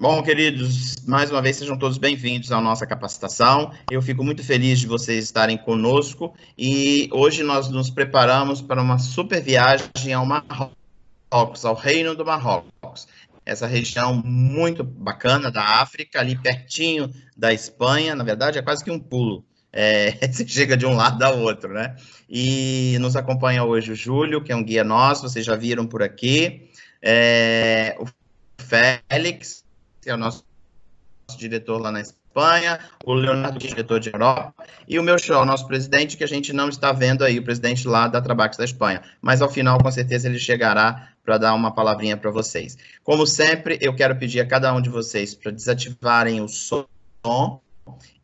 Bom, queridos, mais uma vez sejam todos bem-vindos à nossa capacitação. Eu fico muito feliz de vocês estarem conosco e hoje nós nos preparamos para uma super viagem ao Marrocos, ao Reino do Marrocos. Essa região muito bacana da África, ali pertinho da Espanha, na verdade é quase que um pulo. Você chega de um lado ao outro, né? E nos acompanha hoje o Júlio, que é um guia nosso, vocês já viram por aqui. O Félix, que é o nosso diretor lá na Espanha, o Leonardo, que é diretor de Europa, e o meu show, o nosso presidente, que a gente não está vendo aí, o presidente lá da Trabax da Espanha, mas ao final, com certeza, ele chegará para dar uma palavrinha para vocês. Como sempre, eu quero pedir a cada um de vocês para desativarem o som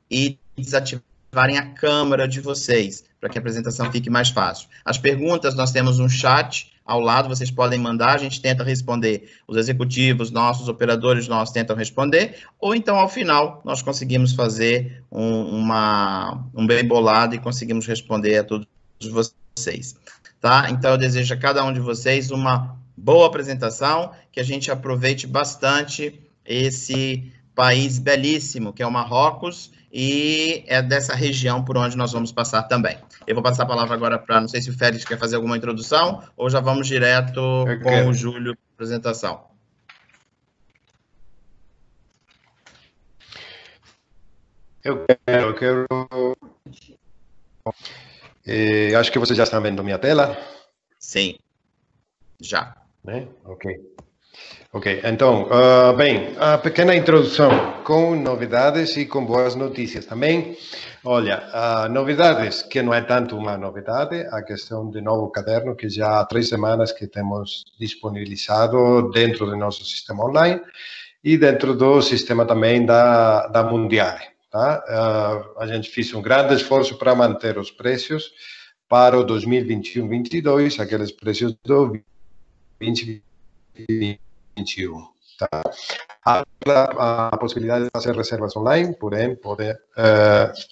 e desativarem a câmera de vocês, para que a apresentação fique mais fácil. As perguntas, nós temos um chat ao lado, vocês podem mandar, a gente tenta responder, os executivos nossos, os operadores nossos tentam responder, ou então, ao final, nós conseguimos fazer um bem bolado e conseguimos responder a todos vocês, tá? Então, eu desejo a cada um de vocês uma boa apresentação, que a gente aproveite bastante esse país belíssimo, que é o Marrocos, e é dessa região por onde nós vamos passar também. Eu vou passar a palavra agora para, não sei se o Félix quer fazer alguma introdução, ou já vamos direto com o Júlio para a apresentação. Eu quero... acho que vocês já estão vendo minha tela. Sim, já. Ok, então, bem, a pequena introdução com novidades e com boas notícias também. Olha, novidades, que não é tanto uma novidade, a questão do novo caderno, que já há 3 semanas que temos disponibilizado dentro do nosso sistema online e dentro do sistema também da Mundiale. Tá? A gente fez um grande esforço para manter os preços para o 2021-22, aqueles preços do 2021. Tá? Há a possibilidade de fazer reservas online, porém, poder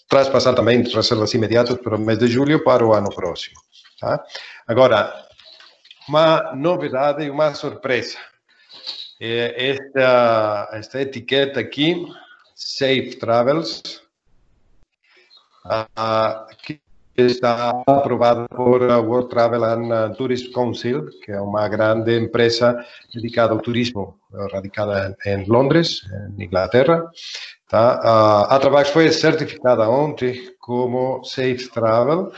traspassar também reservas imediatas para o mês de julho para o ano próximo. Tá? Agora, uma novidade e uma surpresa. Esta etiqueta aqui, Safe Travels, que está aprovado por World Travel and Tourism Council, que é uma grande empresa dedicada ao turismo, radicada em Londres, em Inglaterra. Tá? A Trabax foi certificada ontem como Safe Travel.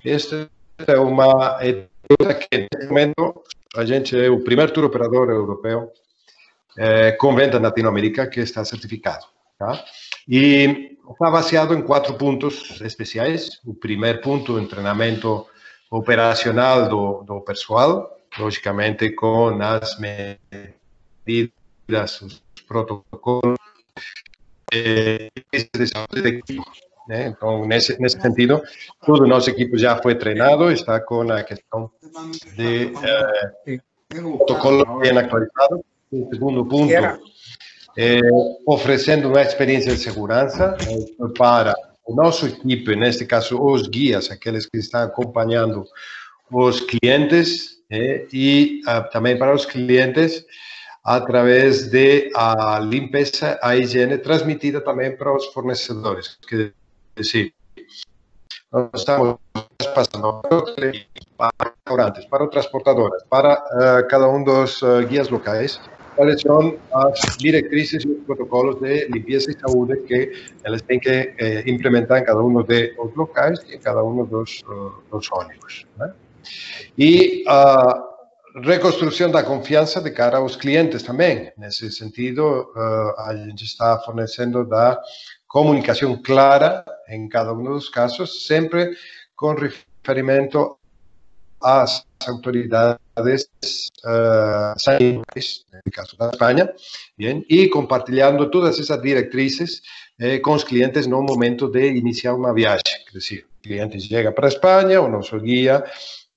Esta é uma etiqueta que, neste momento, a gente é o primeiro tour operador europeu com venda na Latinoamérica que está certificado. Tá? E está baseado em 4 pontos especiais. O primeiro ponto, o treinamento operacional do pessoal, logicamente com as medidas, os protocolos de saúde de equipo. Né? Então, nesse sentido, todo o nosso equipe já foi treinado, está com a questão de protocolo bem atualizado. O segundo ponto, oferecendo uma experiência de segurança para o nosso equipe, neste caso os guias, aqueles que estão acompanhando os clientes, e também para os clientes através de a limpeza, a higiene transmitida também para os fornecedores. Quer dizer, nós estamos passando para restaurantes, para transportadoras, para cada um dos guias locais, quais são as diretrizes e os protocolos de limpeza e saúde que eles têm que implementar em cada um dos locais e em cada um dos ônibus. Né? E a reconstrução da confiança de cara aos clientes também. Nesse sentido, a gente está fornecendo da comunicação clara em cada um dos casos, sempre com referimento às autoridades sanitárias, no caso da Espanha, bien, e compartilhando todas essas diretrizes com os clientes no momento de iniciar uma viagem. Quer dizer, o cliente chega para a Espanha, o nosso guia,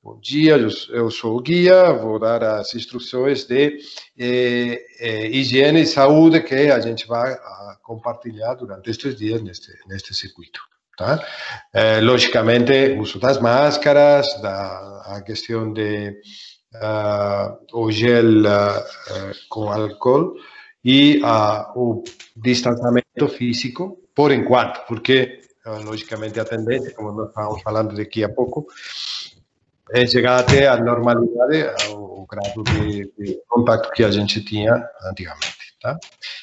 bom dia, eu sou o guia, vou dar as instruções de higiene e saúde que a gente vai compartilhar durante estes dias neste circuito. Tá? Logicamente, o uso das máscaras, a questão de o gel com álcool e o distanciamento físico, por enquanto, porque, logicamente, a tendência, como nós estávamos falando daqui a pouco, é chegar até a normalidade, ao grado de contato que a gente tinha antigamente. Tá?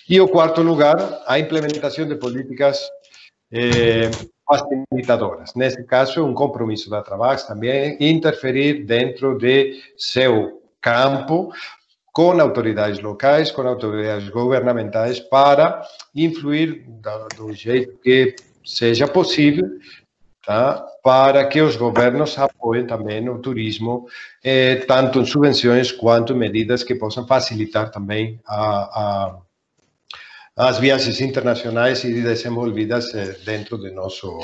E o quarto lugar, a implementação de políticas facilitadoras. Nesse caso, um compromisso da Travax também interferir dentro de seu campo com autoridades locais, com autoridades governamentais, para influir do jeito que seja possível, tá? Para que os governos apoiem também o turismo, tanto em subvenções quanto em medidas que possam facilitar também as viagens internacionais e desenvolvidas dentro do nosso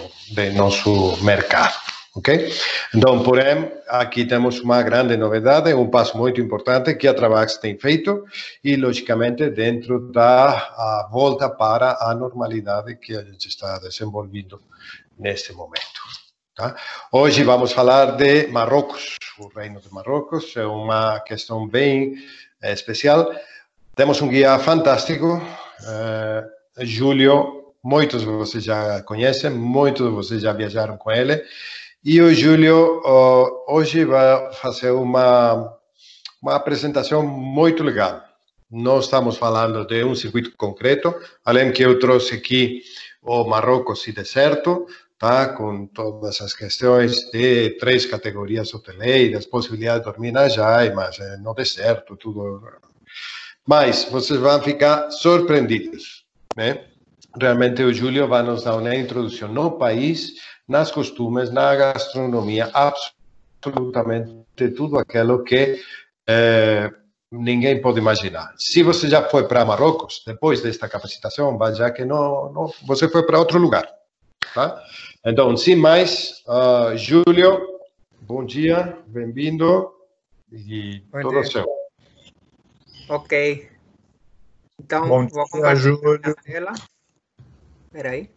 mercado. Okay? Então, porém, aqui temos uma grande novidade, um passo muito importante que a Travax tem feito e, logicamente, dentro da volta para a normalidade que a gente está desenvolvendo neste momento. Tá? Hoje vamos falar de Marrocos. O Reino de Marrocos é uma questão bem especial. Temos um guia fantástico, Júlio, muitos de vocês já conhecem, muitos de vocês já viajaram com ele. E o Júlio hoje vai fazer uma apresentação muito legal. Não estamos falando de um circuito concreto, além que eu trouxe aqui o Marrocos e deserto, tá? Com todas as questões de 3 categorias hoteleiras, possibilidade de dormir na jaimas, no deserto, tudo. Mas vocês vão ficar surpreendidos, né? Realmente o Júlio vai nos dar uma introdução no país, nas costumes, na gastronomia, absolutamente tudo aquilo que ninguém pode imaginar. Se você já foi para Marrocos, depois desta capacitação, vai já que não você foi para outro lugar, tá? Então, sem mais, Júlio, bom dia, bem-vindo e todo seu. Ok. Então, bom vou compartilhar a tela. Espera aí.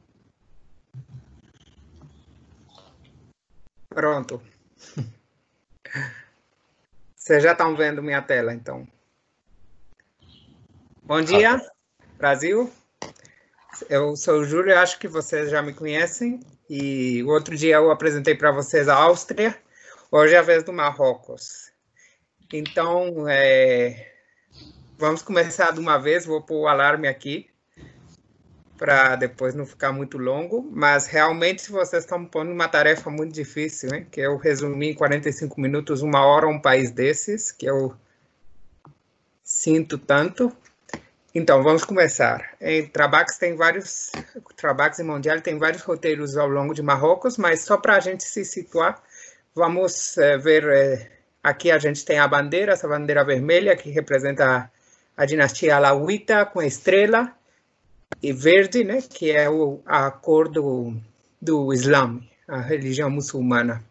Pronto. Vocês já estão vendo minha tela, então. Bom dia, Brasil. Eu sou o Júlio, acho que vocês já me conhecem. E o outro dia eu apresentei para vocês a Áustria. Hoje é a vez do Marrocos. Então, vamos começar de uma vez. Vou pôr o alarme aqui, para depois não ficar muito longo, mas realmente vocês estão pondo uma tarefa muito difícil, hein? Que eu resumi em 45 minutos, 1 hora, um país desses, que eu sinto tanto. Então, vamos começar. Em Travax tem vários, Travax e Mondial tem vários roteiros ao longo de Marrocos, mas só para a gente se situar, vamos ver, aqui a gente tem a bandeira, essa bandeira vermelha, que representa a dinastia alauíta com a estrela, e verde, né, que é a cor do Islã, a religião muçulmana.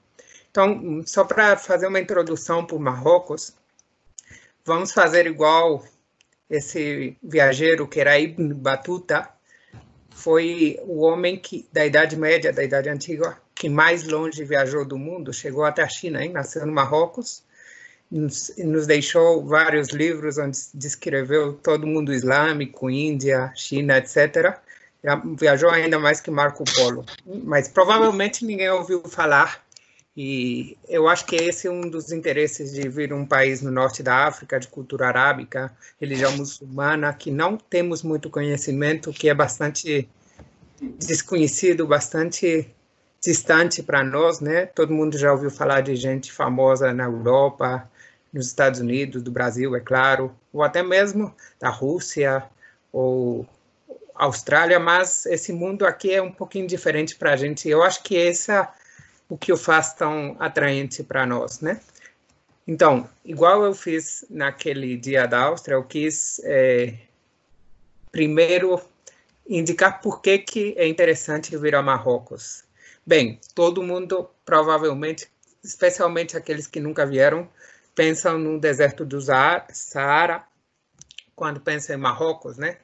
Então, só para fazer uma introdução para o Marrocos, vamos fazer igual esse viajeiro que era Ibn Battuta, foi o homem da Idade Média, da Idade Antiga, que mais longe viajou do mundo, chegou até a China, hein, nasceu no Marrocos, nos deixou vários livros onde descreveu todo o mundo islâmico, Índia, China, etc. Viajou ainda mais que Marco Polo, mas provavelmente ninguém ouviu falar, e eu acho que esse é um dos interesses de vir um país no norte da África, de cultura arábica, religião muçulmana, que não temos muito conhecimento, que é bastante desconhecido, bastante distante para nós, né? Todo mundo já ouviu falar de gente famosa na Europa, nos Estados Unidos, do Brasil, é claro, ou até mesmo da Rússia ou Austrália, mas esse mundo aqui é um pouquinho diferente para a gente. Eu acho que esse é o que o faz tão atraente para nós, né? Então, igual eu fiz naquele dia da Áustria, eu quis primeiro indicar por que é interessante vir a Marrocos. Bem, todo mundo provavelmente, especialmente aqueles que nunca vieram, pensam no deserto do Saara, quando pensam em Marrocos, né?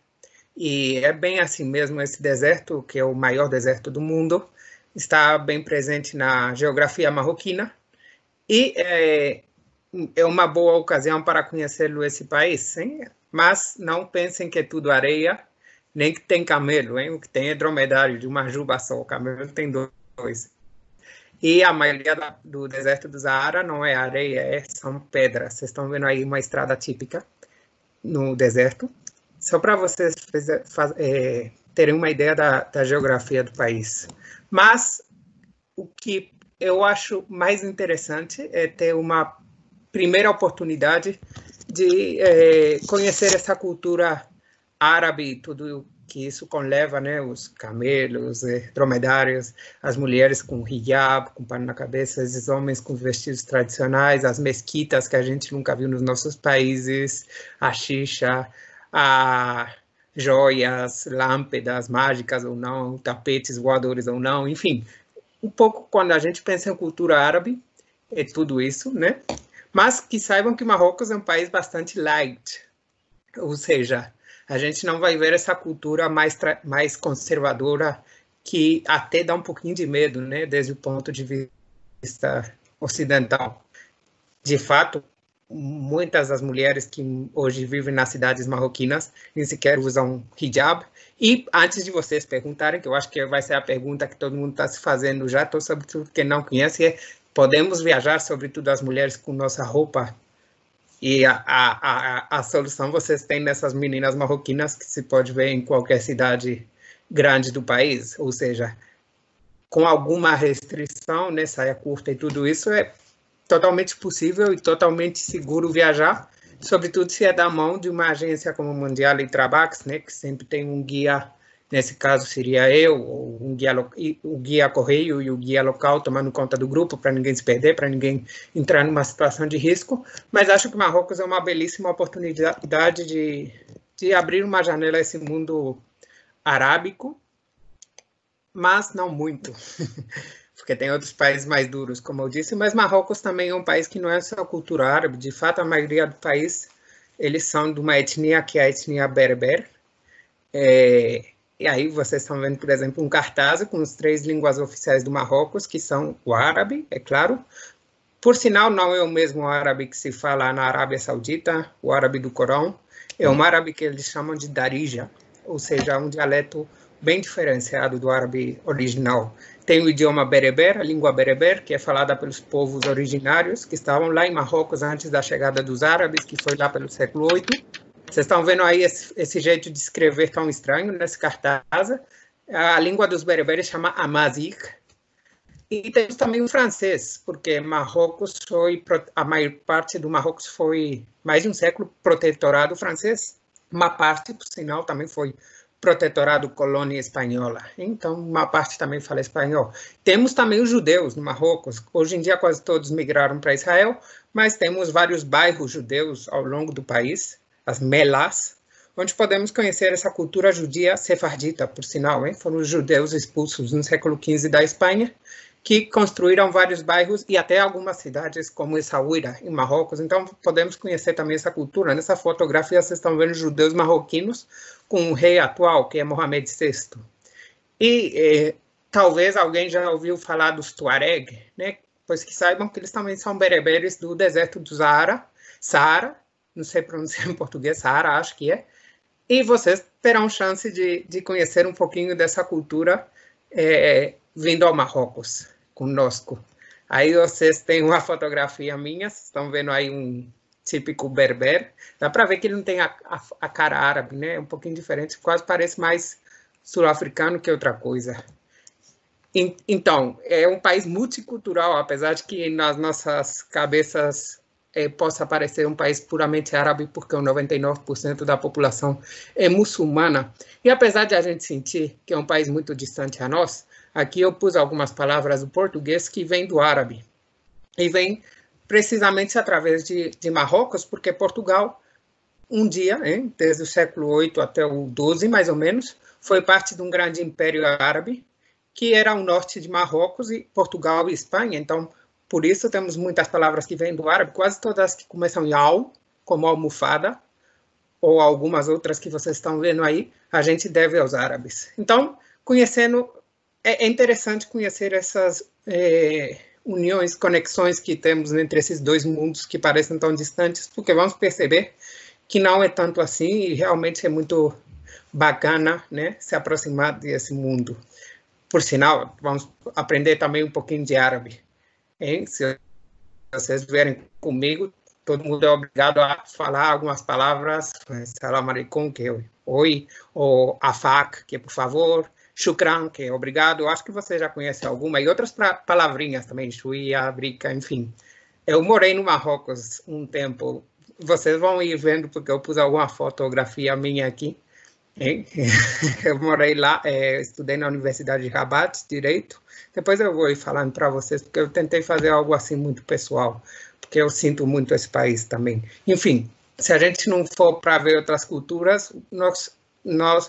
E é bem assim mesmo, esse deserto, que é o maior deserto do mundo, está bem presente na geografia marroquina. E é uma boa ocasião para conhecê-lo esse país, hein? Mas não pensem que é tudo areia, nem que tem camelo, hein? O que tem é dromedário, de uma juba só, o camelo tem dois. E a maioria do deserto do Saara não é areia, são pedras. Vocês estão vendo aí uma estrada típica no deserto, só para vocês terem uma ideia da geografia do país. Mas o que eu acho mais interessante é ter uma primeira oportunidade de conhecer essa cultura árabe e tudo que isso conleva, né? Os camelos, dromedários, as mulheres com hijab, com pano na cabeça, os homens com vestidos tradicionais, as mesquitas que a gente nunca viu nos nossos países, a xixa, a joias, lâmpadas mágicas ou não, tapetes voadores ou não, enfim. Um pouco quando a gente pensa em cultura árabe, é tudo isso, né? Mas que saibam que Marrocos é um país bastante light, ou seja, a gente não vai ver essa cultura mais conservadora que até dá um pouquinho de medo, né, desde o ponto de vista ocidental. De fato, muitas das mulheres que hoje vivem nas cidades marroquinas nem sequer usam hijab. E antes de vocês perguntarem, que eu acho que vai ser a pergunta que todo mundo está se fazendo já, sobretudo quem não conhece, podemos viajar, sobretudo as mulheres, com nossa roupa? E a solução vocês têm nessas meninas marroquinas que se pode ver em qualquer cidade grande do país, ou seja, com alguma restrição, né, saia curta e tudo isso, é totalmente possível e totalmente seguro viajar, sobretudo se é da mão de uma agência como Mundial e Trabax, né, que sempre tem um guia, nesse caso seria eu, ou o guia correio e o guia local tomando conta do grupo para ninguém se perder, para ninguém entrar numa situação de risco, mas acho que Marrocos é uma belíssima oportunidade de abrir uma janela a esse mundo arábico, mas não muito, porque tem outros países mais duros, como eu disse, mas Marrocos também é um país que não é só cultura árabe, de fato a maioria do país, eles são de uma etnia que é a etnia berber, e aí vocês estão vendo, por exemplo, um cartaz com as 3 línguas oficiais do Marrocos, que são o árabe, é claro. Por sinal, não é o mesmo árabe que se fala na Arábia Saudita, o árabe do Corão. É um árabe que eles chamam de Darija, ou seja, um dialeto bem diferenciado do árabe original. Tem o idioma bereber, a língua bereber, que é falada pelos povos originários, que estavam lá em Marrocos antes da chegada dos árabes, que foi lá pelo século VIII. Vocês estão vendo aí esse jeito de escrever tão estranho nesse cartaz. A língua dos bereberes chama Amazic. E temos também o francês, porque Marrocos a maior parte do Marrocos foi mais de um século protetorado francês. Uma parte, por sinal, também foi protetorado colônia espanhola. Então, uma parte também fala espanhol. Temos também os judeus no Marrocos. Hoje em dia, quase todos migraram para Israel, mas temos vários bairros judeus ao longo do país, as melás, onde podemos conhecer essa cultura judia sefardita, por sinal, hein? Foram os judeus expulsos no século XV da Espanha, que construíram vários bairros e até algumas cidades como Essaouira, em Marrocos. Então, podemos conhecer também essa cultura. Nessa fotografia, vocês estão vendo judeus marroquinos com o rei atual, que é Mohamed VI. E talvez alguém já ouviu falar dos Tuareg, né? Pois que saibam que eles também são bereberes do deserto do Saara, não sei pronunciar em português, Saara, acho que é. E vocês terão chance de conhecer um pouquinho dessa cultura vindo ao Marrocos, conosco. Aí vocês têm uma fotografia minha, vocês estão vendo aí um típico berber. Dá para ver que ele não tem a cara árabe, né? É um pouquinho diferente, quase parece mais sul-africano que outra coisa. Então, é um país multicultural, apesar de que nas nossas cabeças possa parecer um país puramente árabe, porque 99% da população é muçulmana. E apesar de a gente sentir que é um país muito distante a nós, aqui eu pus algumas palavras do português que vêm do árabe. E vem precisamente através de Marrocos, porque Portugal, um dia, desde o século VIII até o XII, mais ou menos, foi parte de um grande império árabe, que era o norte de Marrocos, e Portugal e Espanha. Então, por isso temos muitas palavras que vêm do árabe, quase todas que começam em al, como almofada, ou algumas outras que vocês estão vendo aí, a gente deve aos árabes. Então, é interessante conhecer essas uniões, conexões que temos entre esses dois mundos que parecem tão distantes, porque vamos perceber que não é tanto assim e realmente é muito bacana, né, se aproximar desse mundo. Por sinal, vamos aprender também um pouquinho de árabe, hein? Se vocês vierem comigo, todo mundo é obrigado a falar algumas palavras, salam alaikum, que é oi, ou afak, que é por favor, shukran, que é obrigado. Eu acho que você já conhece alguma, e outras palavrinhas também, shuia, brica, enfim. Eu morei no Marrocos um tempo, vocês vão ir vendo, porque eu pus alguma fotografia minha aqui, hein? Eu morei lá, estudei na Universidade de Rabat, Direito. Depois eu vou ir falando para vocês, porque eu tentei fazer algo assim muito pessoal, porque eu sinto muito esse país também. Enfim, se a gente não for para ver outras culturas, nós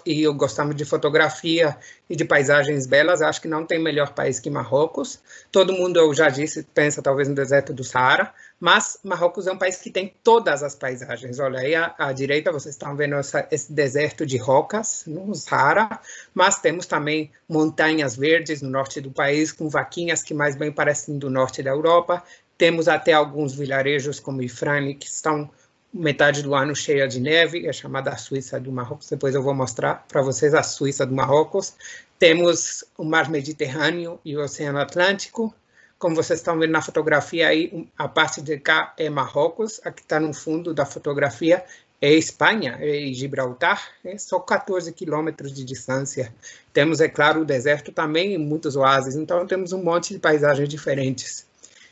e eu gostamos de fotografia e de paisagens belas, acho que não tem melhor país que Marrocos. Todo mundo, eu já disse, pensa talvez no deserto do Saara, mas Marrocos é um país que tem todas as paisagens. Olha aí à direita, vocês estão vendo esse deserto de rocas no Saara, mas temos também montanhas verdes no norte do país, com vaquinhas que mais bem parecem do norte da Europa. Temos até alguns vilarejos como Ifrane, que estão metade do ano cheia de neve, é chamada a Suíça do Marrocos. Depois eu vou mostrar para vocês a Suíça do Marrocos. Temos o Mar Mediterrâneo e o Oceano Atlântico. Como vocês estão vendo na fotografia aí, a parte de cá é Marrocos, a que está no fundo da fotografia é Espanha, é Gibraltar, é só 14 quilômetros de distância. Temos, é claro, o deserto também e muitos oásis, então temos um monte de paisagens diferentes.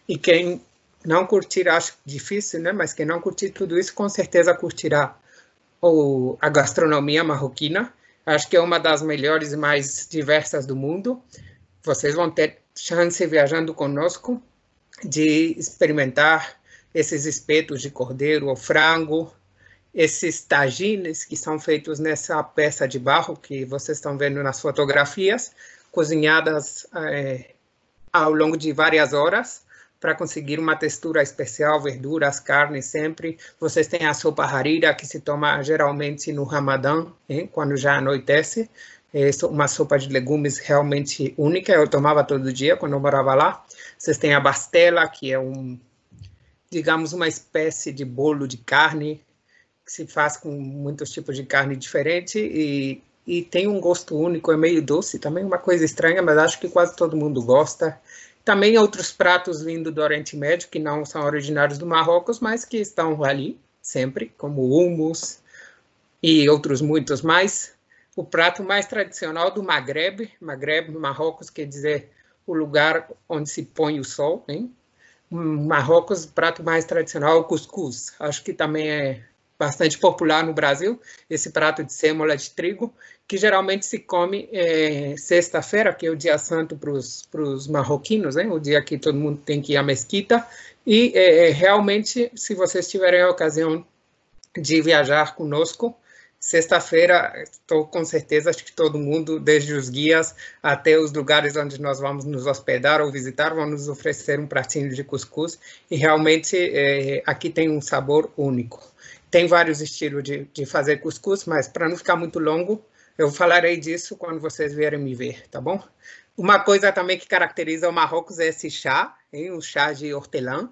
E quem não curtir, acho difícil, né? Mas quem não curtir tudo isso, com certeza curtirá a gastronomia marroquina. Acho que é uma das melhores e mais diversas do mundo. Vocês vão ter chance, viajando conosco, de experimentar esses espetos de cordeiro ou frango, esses tagines que são feitos nessa peça de barro que vocês estão vendo nas fotografias, cozinhadas ao longo de várias horas, para conseguir uma textura especial, verduras, carnes sempre. Vocês têm a sopa harira, que se toma geralmente no Ramadã, hein, quando já anoitece. É uma sopa de legumes realmente única, eu tomava todo dia quando eu morava lá. Vocês têm a bastela, que é digamos, uma espécie de bolo de carne, que se faz com muitos tipos de carne diferente e tem um gosto único, é meio doce, também uma coisa estranha, mas acho que quase todo mundo gosta. Também outros pratos vindo do Oriente Médio, que não são originários do Marrocos, mas que estão ali sempre, como o hummus e outros muitos mais. O prato mais tradicional do Magreb, no Marrocos, quer dizer o lugar onde se põe o sol, hein? Marrocos, o prato mais tradicional é o cuscuz. Acho que também é bastante popular no Brasil, esse prato de sêmola de trigo, que geralmente se come sexta-feira, que é o dia santo para os marroquinos, né? O dia que todo mundo tem que ir à mesquita, e realmente, se vocês tiverem a ocasião de viajar conosco, sexta-feira, estou com certeza, acho que todo mundo, desde os guias até os lugares onde nós vamos nos hospedar ou visitar, vão nos oferecer um pratinho de cuscuz, e realmente aqui tem um sabor único. Tem vários estilos de fazer cuscuz, mas para não ficar muito longo, eu falarei disso quando vocês vierem me ver, tá bom? Uma coisa também que caracteriza o Marrocos é esse chá, hein? O chá de hortelã,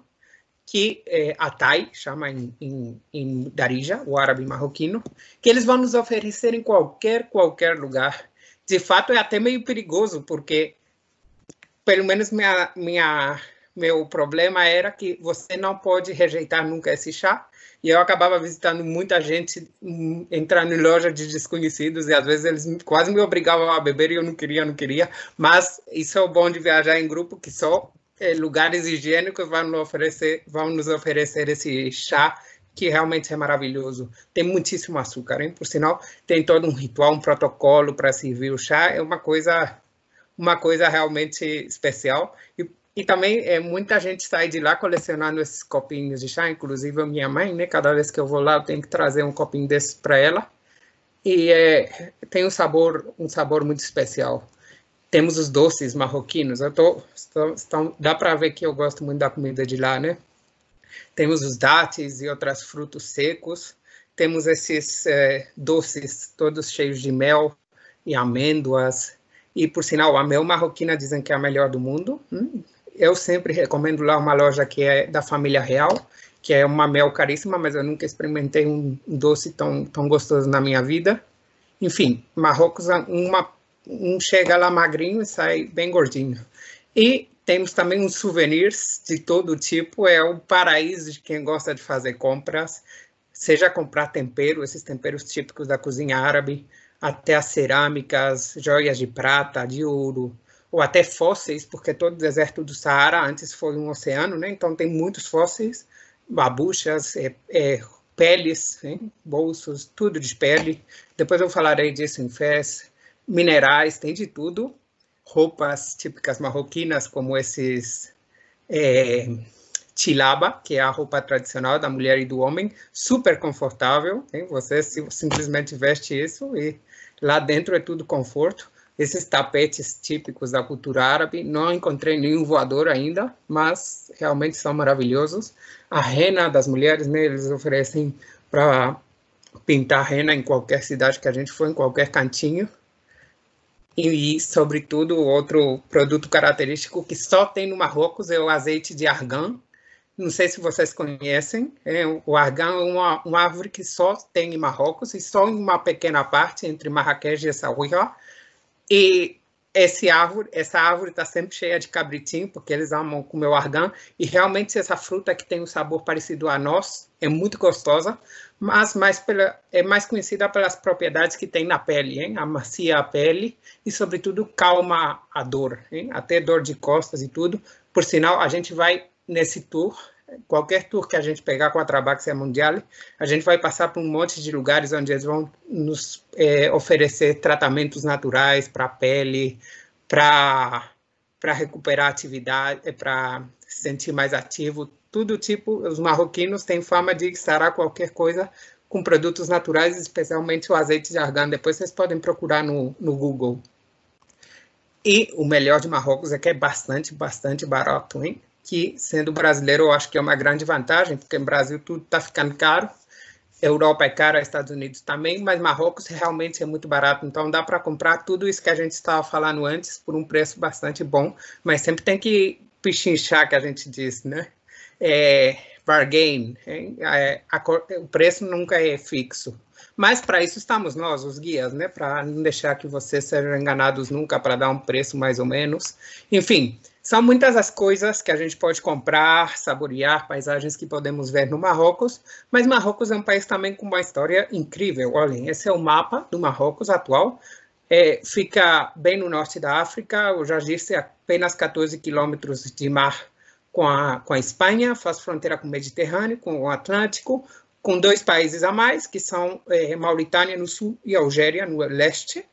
que a Thai chama em Darija, o árabe marroquino, que eles vão nos oferecer em qualquer lugar. De fato, é até meio perigoso, porque, pelo menos meu problema era que você não pode rejeitar nunca esse chá, e eu acabava visitando muita gente, entrando em loja de desconhecidos, e às vezes eles quase me obrigavam a beber e eu não queria, mas isso é o bom de viajar em grupo, que só lugares higiênicos vão nos oferecer esse chá, que realmente é maravilhoso. Tem muitíssimo açúcar, hein? Por sinal, tem todo um ritual, um protocolo para servir o chá, é uma coisa realmente especial. E também muita gente sai de lá colecionando esses copinhos de chá, inclusive a minha mãe, né? Cada vez que eu vou lá, eu tenho que trazer um copinho desses para ela. E tem um sabor muito especial. Temos os doces marroquinos. Dá para ver que eu gosto muito da comida de lá, né? Temos os dáteis e outros frutos secos. Temos esses doces todos cheios de mel e amêndoas. E, por sinal, a mel marroquina dizem que é a melhor do mundo. eu sempre recomendo lá uma loja que é da família real, que é uma mel caríssima, mas eu nunca experimentei um doce tão gostoso na minha vida. Enfim, Marrocos, um chega lá magrinho e sai bem gordinho. E temos também uns souvenirs de todo tipo, é o paraíso de quem gosta de fazer compras, seja comprar tempero, esses temperos típicos da cozinha árabe, até as cerâmicas, joias de prata, de ouro, ou até fósseis, porque todo o deserto do Saara antes foi um oceano, né? Então tem muitos fósseis, babuchas, peles, hein? Bolsos, tudo de pele. Depois eu falarei disso em Fez. Minerais, tem de tudo. Roupas típicas marroquinas, como esses tilaba, que é a roupa tradicional da mulher e do homem, super confortável, hein? Você simplesmente veste isso e lá dentro é tudo conforto. Esses tapetes típicos da cultura árabe, não encontrei nenhum voador ainda, mas realmente são maravilhosos. A rena das mulheres, né, eles oferecem para pintar rena em qualquer cidade que a gente for, em qualquer cantinho. E, sobretudo, outro produto característico que só tem no Marrocos é o azeite de argan. Não sei se vocês conhecem, o argan é uma árvore que só tem em Marrocos e só em uma pequena parte entre Marrakech e Essaouira. E essa árvore está sempre cheia de cabritinho, porque eles amam comer o argan, e realmente essa fruta que tem um sabor parecido a noz é muito gostosa, mas é mais conhecida pelas propriedades que tem na pele, hein? Amacia a pele e, sobretudo, calma a dor, hein? Até dor de costas e tudo. Por sinal, a gente vai nesse tour, qualquer tour que a gente pegar com a Trabaxia Mundial, a gente vai passar por um monte de lugares onde eles vão nos oferecer tratamentos naturais para a pele, para recuperar a atividade, para se sentir mais ativo, tudo tipo. Os marroquinos têm fama de sarar qualquer coisa com produtos naturais, especialmente o azeite de argan. Depois vocês podem procurar no Google. E o melhor de Marrocos é que é bastante barato, hein? Que, sendo brasileiro, eu acho que é uma grande vantagem, porque no Brasil tudo está ficando caro, Europa é cara, Estados Unidos também, mas Marrocos realmente é muito barato, então dá para comprar tudo isso que a gente estava falando antes por um preço bastante bom, mas sempre tem que pichinchar, que a gente diz, né? Bargain, o preço nunca é fixo. Mas para isso estamos nós, os guias, né? Para não deixar que vocês sejam enganados nunca, para dar um preço mais ou menos. Enfim, são muitas as coisas que a gente pode comprar, saborear, paisagens que podemos ver no Marrocos, mas Marrocos é um país também com uma história incrível. Olhem, esse é o mapa do Marrocos atual. Fica bem no norte da África, eu já disse, apenas 14 quilômetros de mar com a Espanha, faz fronteira com o Mediterrâneo, com o Atlântico, com 2 países a mais, que são Mauritânia no sul e Algéria no leste.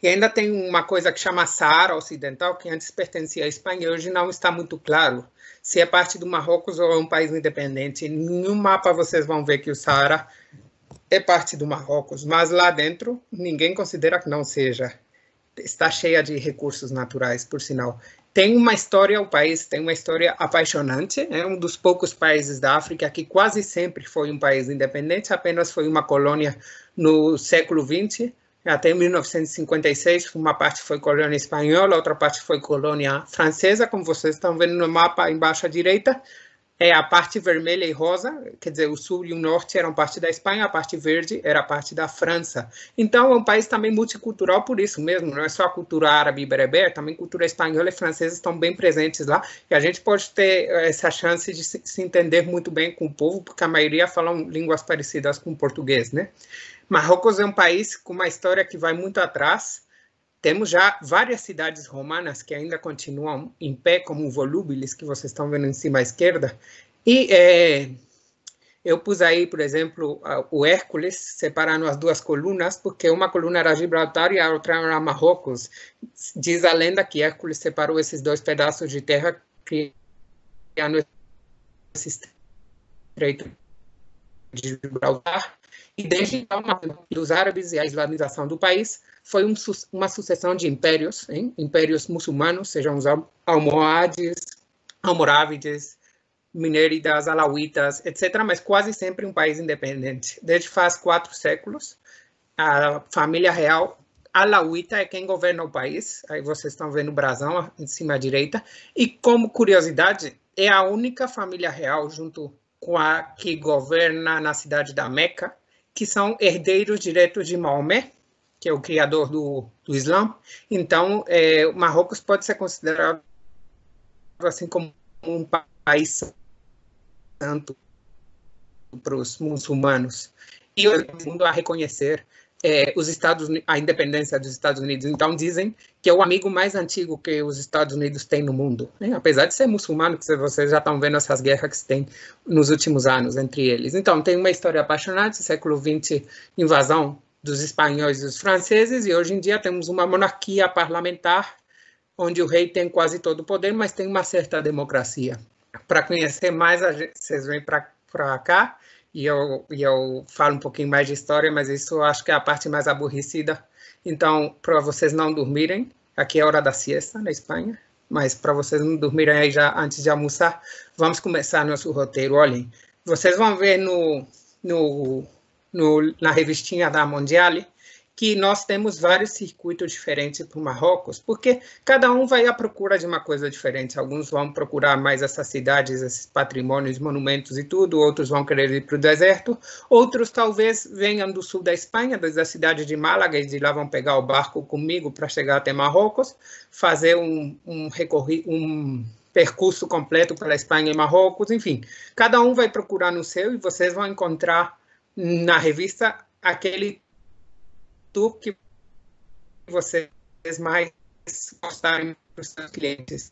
E ainda tem uma coisa que chama Saara Ocidental, que antes pertencia à Espanha, e hoje não está muito claro se é parte do Marrocos ou é um país independente. No mapa vocês vão ver que o Saara é parte do Marrocos, mas lá dentro ninguém considera que não seja. Está cheia de recursos naturais, por sinal. Tem uma história, o país tem uma história apaixonante, é um dos poucos países da África que quase sempre foi um país independente, apenas foi uma colônia no século XX, até 1956, uma parte foi colônia espanhola, outra parte foi colônia francesa, como vocês estão vendo no mapa embaixo à direita, a parte vermelha e rosa, quer dizer, o sul e o norte eram parte da Espanha, a parte verde era parte da França. Então, é um país também multicultural por isso mesmo, não é só a cultura árabe e bereber, também a cultura espanhola e francesa estão bem presentes lá, e a gente pode ter essa chance de se entender muito bem com o povo, porque a maioria falam línguas parecidas com o português, né? Marrocos é um país com uma história que vai muito atrás. Temos já várias cidades romanas que ainda continuam em pé, como o Volúbilis, que vocês estão vendo em cima à esquerda. E eu pus aí, por exemplo, o Hércules, separando as 2 colunas, porque uma coluna era Gibraltar e a outra era Marrocos. Diz a lenda que Hércules separou esses 2 pedaços de terra, criando esse estreito de Gibraltar. E desde então, dos árabes e a islamização do país, foi uma sucessão de impérios, hein? Impérios muçulmanos, sejam os almohades, almorávides, minéridas, alauítas, etc., mas quase sempre um país independente. Desde faz 4 séculos, a família real alauíta é quem governa o país. Aí vocês estão vendo o brasão em cima à direita. E como curiosidade, é a única família real, junto com a que governa na cidade da Meca, que são herdeiros diretos de Maomé, que é o criador do Islã. Então, Marrocos pode ser considerado assim como um país santo para os muçulmanos. E o mundo a reconhecer a independência dos Estados Unidos. Então, dizem que é o amigo mais antigo que os Estados Unidos têm no mundo, né? Apesar de ser muçulmano, que vocês já estão vendo essas guerras que se tem nos últimos anos entre eles. Então, tem uma história apaixonante, século XX, invasão dos espanhóis e dos franceses, e hoje em dia temos uma monarquia parlamentar, onde o rei tem quase todo o poder, mas tem uma certa democracia. Para conhecer mais, vocês vêm para cá, e eu falo um pouquinho mais de história, mas isso eu acho que é a parte mais aborrecida. Então, para vocês não dormirem, aqui é a hora da siesta na Espanha, mas para vocês não dormirem aí já antes de almoçar, vamos começar nosso roteiro. Olhem, vocês vão ver na revistinha da Mondiale que nós temos vários circuitos diferentes para o Marrocos, porque cada um vai à procura de uma coisa diferente. Alguns vão procurar mais essas cidades, esses patrimônios, monumentos e tudo, outros vão querer ir para o deserto, outros talvez venham do sul da Espanha, desde a cidade de Málaga, e de lá vão pegar o barco comigo para chegar até Marrocos, fazer um percurso completo pela Espanha e Marrocos, enfim. Cada um vai procurar no seu e vocês vão encontrar na revista aquele tour que vocês mais gostarem para os seus clientes.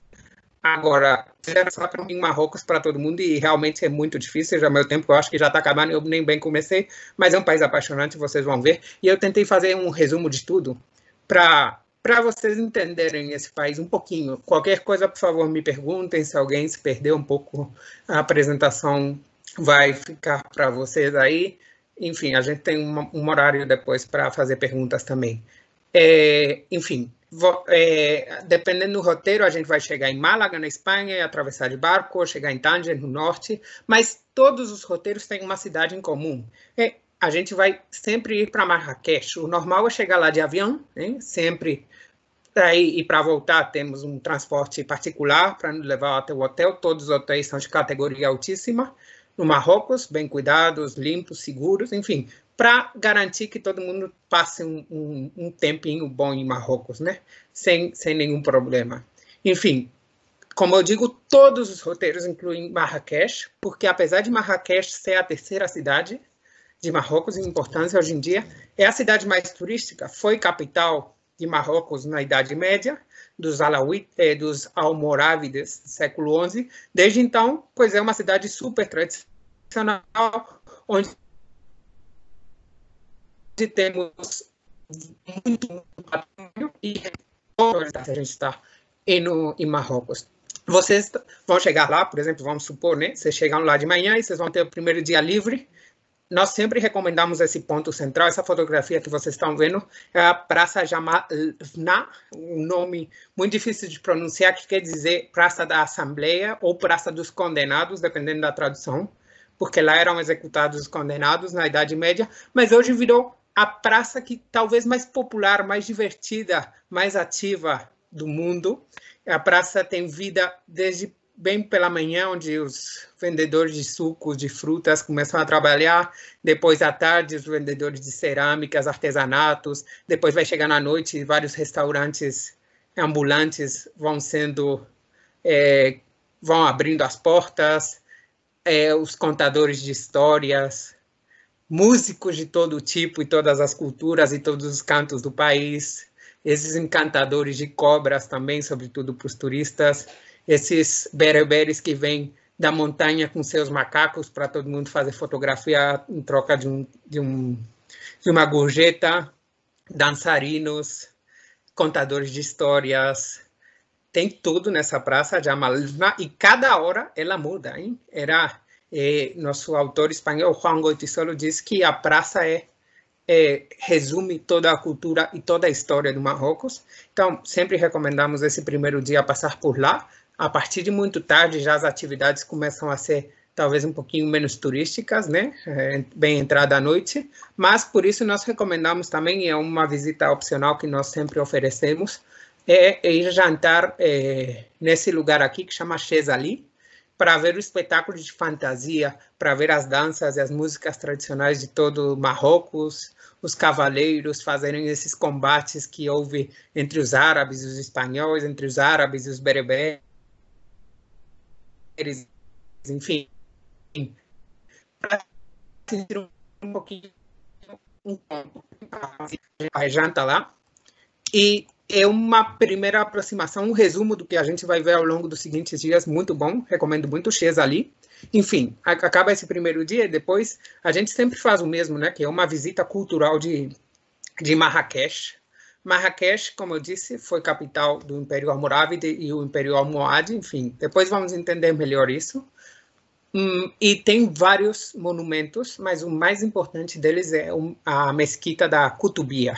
Agora, era só para mim Marrocos para todo mundo e realmente é muito difícil, já meu tempo eu acho que já está acabando, eu nem bem comecei, mas é um país apaixonante, vocês vão ver. E eu tentei fazer um resumo de tudo para vocês entenderem esse país um pouquinho. Qualquer coisa, por favor, me perguntem. Se alguém se perdeu um pouco, a apresentação vai ficar para vocês aí. Enfim, a gente tem um horário depois para fazer perguntas também. Enfim, dependendo do roteiro, a gente vai chegar em Málaga, na Espanha, atravessar de barco, chegar em Tanger, no norte, mas todos os roteiros têm uma cidade em comum. A gente vai sempre ir para Marrakech. O normal é chegar lá de avião, né? Sempre. E para voltar, temos um transporte particular para nos levar até o hotel. Todos os hotéis são de categoria altíssima. No Marrocos, bem cuidados, limpos, seguros, enfim, para garantir que todo mundo passe um tempinho bom em Marrocos, né? Sem nenhum problema. Enfim, como eu digo, todos os roteiros incluem Marrakech, porque apesar de Marrakech ser a terceira cidade de Marrocos em importância hoje em dia, é a cidade mais turística, foi capital de Marrocos na Idade Média, dos almorávides do século XI. Desde então, pois é uma cidade super tradicional, onde temos muito patrimônio e a gente está em Marrocos. Vocês vão chegar lá, por exemplo, vamos supor, né? Vocês chegam lá de manhã e vocês vão ter o primeiro dia livre. Nós sempre recomendamos esse ponto central. Essa fotografia que vocês estão vendo é a Praça Jamalna, um nome muito difícil de pronunciar, que quer dizer Praça da Assembleia ou Praça dos Condenados, dependendo da tradução, porque lá eram executados os condenados na Idade Média, mas hoje virou a praça que talvez mais popular, mais divertida, mais ativa do mundo. A praça tem vida desde bem pela manhã, onde os vendedores de sucos, de frutas começam a trabalhar, depois à tarde os vendedores de cerâmicas, artesanatos, depois vai chegar na noite, vários restaurantes ambulantes vão abrindo as portas, os contadores de histórias, músicos de todo tipo e todas as culturas e todos os cantos do país, esses encantadores de cobras também, sobretudo para os turistas, esses bereberes que vêm da montanha com seus macacos para todo mundo fazer fotografia em troca de uma gorjeta, dançarinos, contadores de histórias. Tem tudo nessa praça, Jamalna, e cada hora ela muda, hein? Nosso autor espanhol, Juan Goytisolo, diz que a praça resume toda a cultura e toda a história do Marrocos. Então, sempre recomendamos esse primeiro dia passar por lá. A partir de muito tarde, já as atividades começam a ser talvez um pouquinho menos turísticas, né? Bem entrada à noite, mas por isso nós recomendamos também, e é uma visita opcional que nós sempre oferecemos, ir jantar nesse lugar aqui que chama Chez Ali, para ver o espetáculo de fantasia, para ver as danças e as músicas tradicionais de todo Marrocos, os cavaleiros fazerem esses combates que houve entre os árabes e os espanhóis, entre os árabes e os bereberes, enfim, para sentir um pouquinho a janta lá. E é uma primeira aproximação, um resumo do que a gente vai ver ao longo dos seguintes dias, muito bom, recomendo muito o Chez Ali. Enfim, acaba esse primeiro dia e depois a gente sempre faz o mesmo, né, que é uma visita cultural de Marrakech. Marrakech, como eu disse, foi capital do Império Almorávide e o Império Almohade, enfim, depois vamos entender melhor isso. E tem vários monumentos, mas o mais importante deles é a mesquita da Kutubia.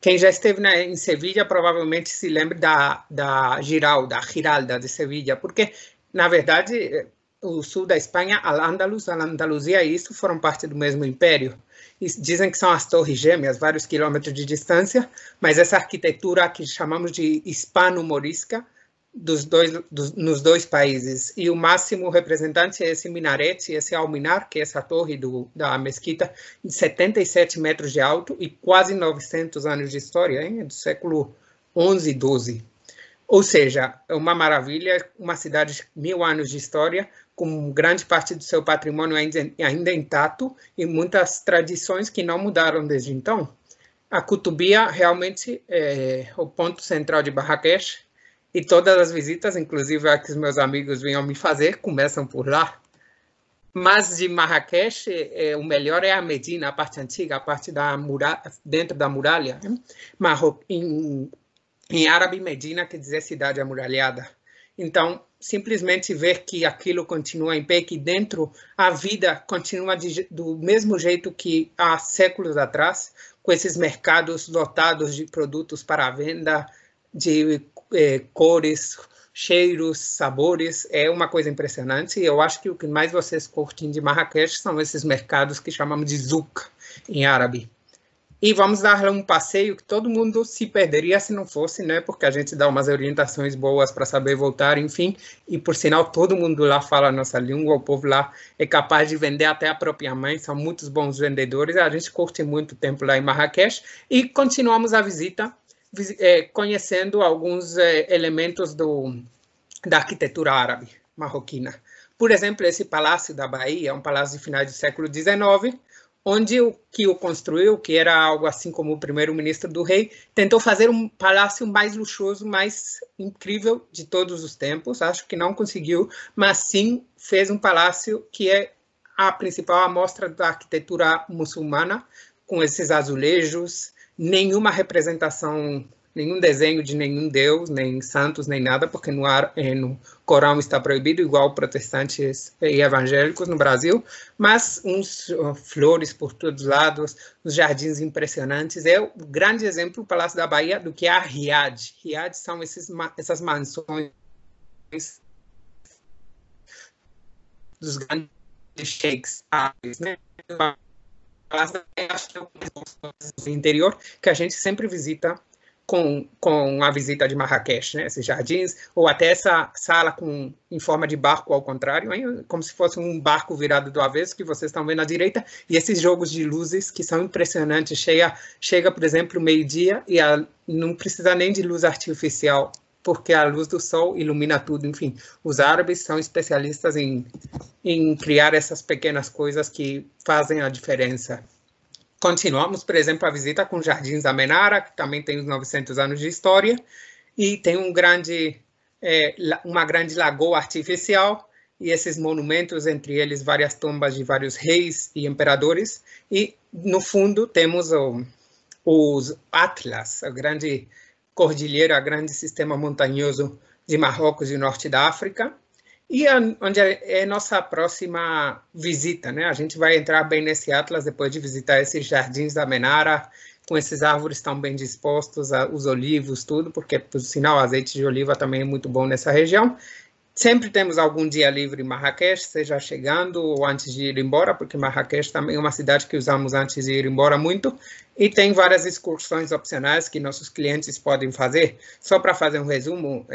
Quem já esteve em Sevilha provavelmente se lembra da Giralda de Sevilha, porque, na verdade, o sul da Espanha, a Andaluzia e isso foram parte do mesmo império. E dizem que são as torres gêmeas, vários quilômetros de distância, mas essa arquitetura que chamamos de hispano-morisca, nos dois países, e o máximo representante é esse minarete, esse alminar, que é essa torre da mesquita, de 77 metros de alto e quase 900 anos de história, hein? Do século 11 e 12. Ou seja, é uma maravilha, uma cidade de 1000 anos de história, com grande parte do seu patrimônio ainda intacto e muitas tradições que não mudaram desde então. A Kutubia realmente é o ponto central de Marrakech, e todas as visitas, inclusive a que os meus amigos vinham me fazer, começam por lá. Mas de Marrakech, o melhor é a Medina, a parte antiga, a parte dentro da muralha. Em árabe, Medina quer dizer cidade amuralhada. Então, simplesmente ver que aquilo continua em pé, que dentro a vida continua do mesmo jeito que há séculos atrás, com esses mercados lotados de produtos para a venda, de cores, cheiros, sabores, é uma coisa impressionante. E eu acho que o que mais vocês curtem de Marrakech são esses mercados que chamamos de zouk, em árabe. E vamos dar um passeio que todo mundo se perderia se não fosse, né? Porque a gente dá umas orientações boas para saber voltar, enfim. E, por sinal, todo mundo lá fala a nossa língua, o povo lá é capaz de vender até a própria mãe, são muitos bons vendedores. A gente curte muito tempo lá em Marrakech. E continuamos a visita conhecendo alguns elementos da arquitetura árabe marroquina. Por exemplo, esse Palácio da Bahia é um palácio de finais do século XIX, onde o que o construiu, que era algo assim como o primeiro-ministro do rei, tentou fazer um palácio mais luxuoso, mais incrível de todos os tempos. Acho que não conseguiu, mas sim fez um palácio que é a principal amostra da arquitetura muçulmana, com esses azulejos, nenhuma representação, nenhum desenho de nenhum deus, nem santos, nem nada, porque no Corão está proibido, igual protestantes e evangélicos no Brasil, mas uns flores por todos os lados, os jardins impressionantes. É o grande exemplo, o Palácio da Bahia, do que é a Riad. Riad são essas mansões dos grandes sheiks árabes, né? Do interior, que a gente sempre visita com a visita de Marrakech, né? Esses jardins, ou até essa sala em forma de barco ao contrário, hein? Como se fosse um barco virado do avesso, que vocês estão vendo à direita, e esses jogos de luzes que são impressionantes. Chega, por exemplo, meio-dia e não precisa nem de luz artificial, porque a luz do sol ilumina tudo. Enfim, os árabes são especialistas em criar essas pequenas coisas que fazem a diferença. Continuamos, por exemplo, a visita com os Jardins da Menara, que também tem uns 900 anos de história, e tem uma grande lagoa artificial, e esses monumentos, entre eles várias tumbas de vários reis e imperadores, e no fundo temos os Atlas, a grande cordilheira, o grande sistema montanhoso de Marrocos e norte da África, e onde é nossa próxima visita, né? A gente vai entrar bem nesse Atlas depois de visitar esses Jardins da Menara, com esses árvores tão bem dispostos, os olivos, tudo, porque, por sinal, azeite de oliva também é muito bom nessa região. Sempre temos algum dia livre em Marrakech, seja chegando ou antes de ir embora, porque Marrakech também é uma cidade que usamos antes de ir embora muito, e tem várias excursões opcionais que nossos clientes podem fazer. Só para fazer um resumo,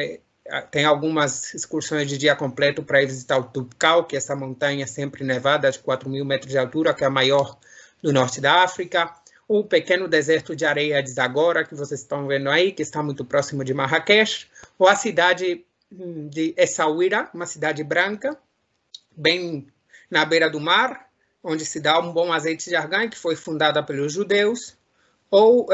tem algumas excursões de dia completo para ir visitar o Toubkal, que é essa montanha sempre nevada de 4.000 metros de altura, que é a maior do norte da África. O pequeno deserto de areia de Zagora, que vocês estão vendo aí, que está muito próximo de Marrakech, ou a cidade de Essaouira, uma cidade branca, bem na beira do mar, onde se dá um bom azeite de argan, que foi fundada pelos judeus, ou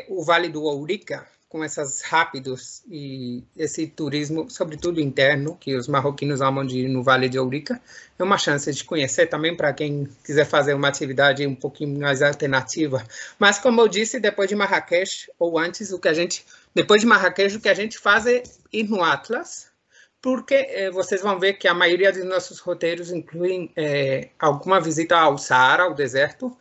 o Vale do Ourica, com esses rápidos e esse turismo, sobretudo interno, que os marroquinos amam de ir no Vale de Ourica. É uma chance de conhecer também para quem quiser fazer uma atividade um pouquinho mais alternativa. Mas, como eu disse, depois de Marrakech, ou antes, depois de Marrakech, o que a gente faz é ir no Atlas, porque vocês vão ver que a maioria dos nossos roteiros incluem alguma visita ao Saara, ao deserto,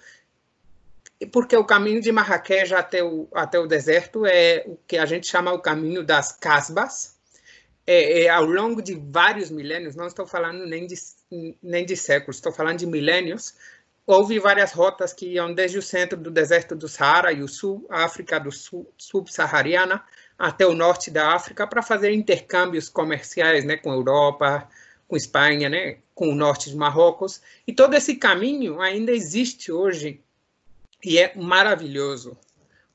porque o caminho de Marrakech até o deserto é o que a gente chama o caminho das Casbas. Ao longo de vários milênios, não estou falando nem de séculos, estou falando de milênios, houve várias rotas que iam desde o centro do deserto do Saara e o sul, a África do Sul, subsaariana, até o norte da África, para fazer intercâmbios comerciais, né, com a Europa, com a Espanha, né, com o norte de Marrocos. E todo esse caminho ainda existe hoje e é maravilhoso,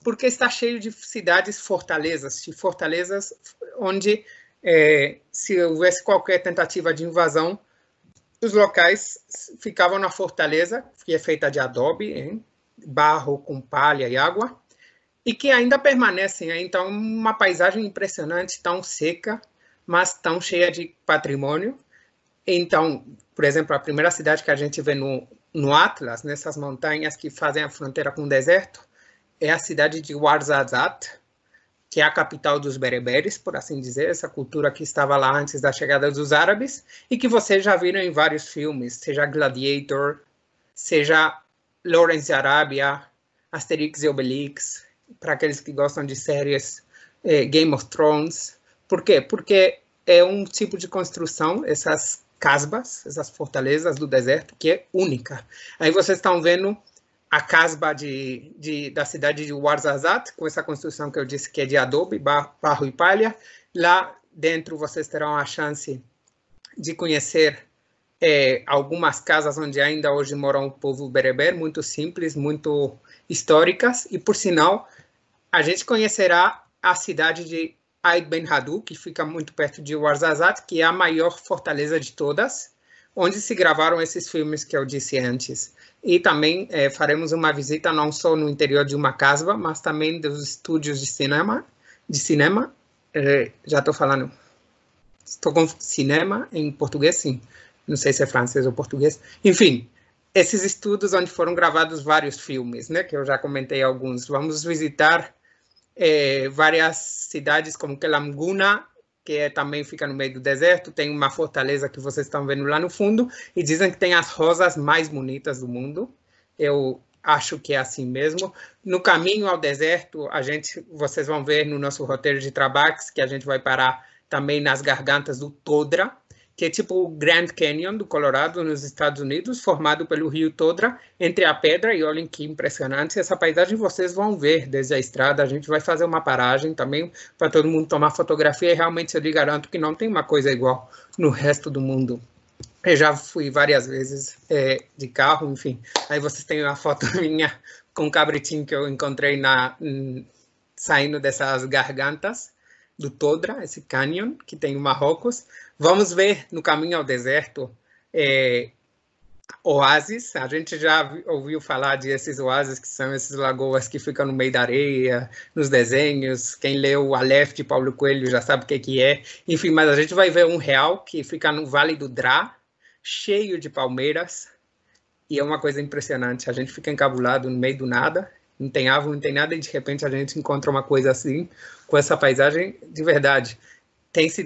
porque está cheio de cidades fortalezas onde, se houvesse qualquer tentativa de invasão, os locais ficavam na fortaleza, que é feita de adobe, barro com palha e água, e que ainda permanecem. Então, uma paisagem impressionante, tão seca, mas tão cheia de patrimônio. Então, por exemplo, a primeira cidade que a gente vê no Atlas, nessas montanhas que fazem a fronteira com o deserto, é a cidade de Ouarzazate, que é a capital dos bereberes, por assim dizer, essa cultura que estava lá antes da chegada dos árabes, e que vocês já viram em vários filmes, seja Gladiator, seja Lawrence de Arábia, Asterix e Obelix, para aqueles que gostam de séries Game of Thrones. Por quê? Porque é um tipo de construção, essas casbas, essas fortalezas do deserto, que é única. Aí vocês estão vendo a casba da cidade de Ouarzazate, com essa construção que eu disse que é de adobe, barro e palha. Lá dentro vocês terão a chance de conhecer algumas casas onde ainda hoje mora o povo bereber, muito simples, muito históricas, e por sinal, a gente conhecerá a cidade de Aït Ben Haddou, que fica muito perto de Ouarzazate, que é a maior fortaleza de todas, onde se gravaram esses filmes que eu disse antes. E também faremos uma visita não só no interior de uma casba, mas também dos estúdios de cinema. Já estou falando, estou com cinema em português, sim. Não sei se é francês ou português. Enfim, esses estúdios onde foram gravados vários filmes, né, que eu já comentei alguns. Vamos visitar várias cidades como Kelamguna, que também fica no meio do deserto, tem uma fortaleza que vocês estão vendo lá no fundo, e dizem que tem as rosas mais bonitas do mundo. Eu acho que é assim mesmo. No caminho ao deserto, vocês vão ver no nosso roteiro de Trabax, que a gente vai parar também nas gargantas do Todra, que é tipo o Grand Canyon do Colorado, nos Estados Unidos, formado pelo rio Todra, entre a pedra, e olhem que impressionante. Essa paisagem vocês vão ver desde a estrada. A gente vai fazer uma paragem também para todo mundo tomar fotografia, e realmente eu lhe garanto que não tem uma coisa igual no resto do mundo. Eu já fui várias vezes de carro, enfim. Aí vocês têm uma foto minha com um cabritinho que eu encontrei saindo dessas gargantas do Todra, esse canyon que tem em Marrocos. Vamos ver no caminho ao deserto oásis. A gente já ouviu falar desses oásis, que são essas lagoas que ficam no meio da areia, nos desenhos. Quem leu o Aleph de Paulo Coelho já sabe o que é. Enfim, mas a gente vai ver um real que fica no Vale do Drá, cheio de palmeiras, e é uma coisa impressionante. A gente fica encabulado no meio do nada, não tem árvore, não tem nada, e de repente a gente encontra uma coisa assim, com essa paisagem de verdade.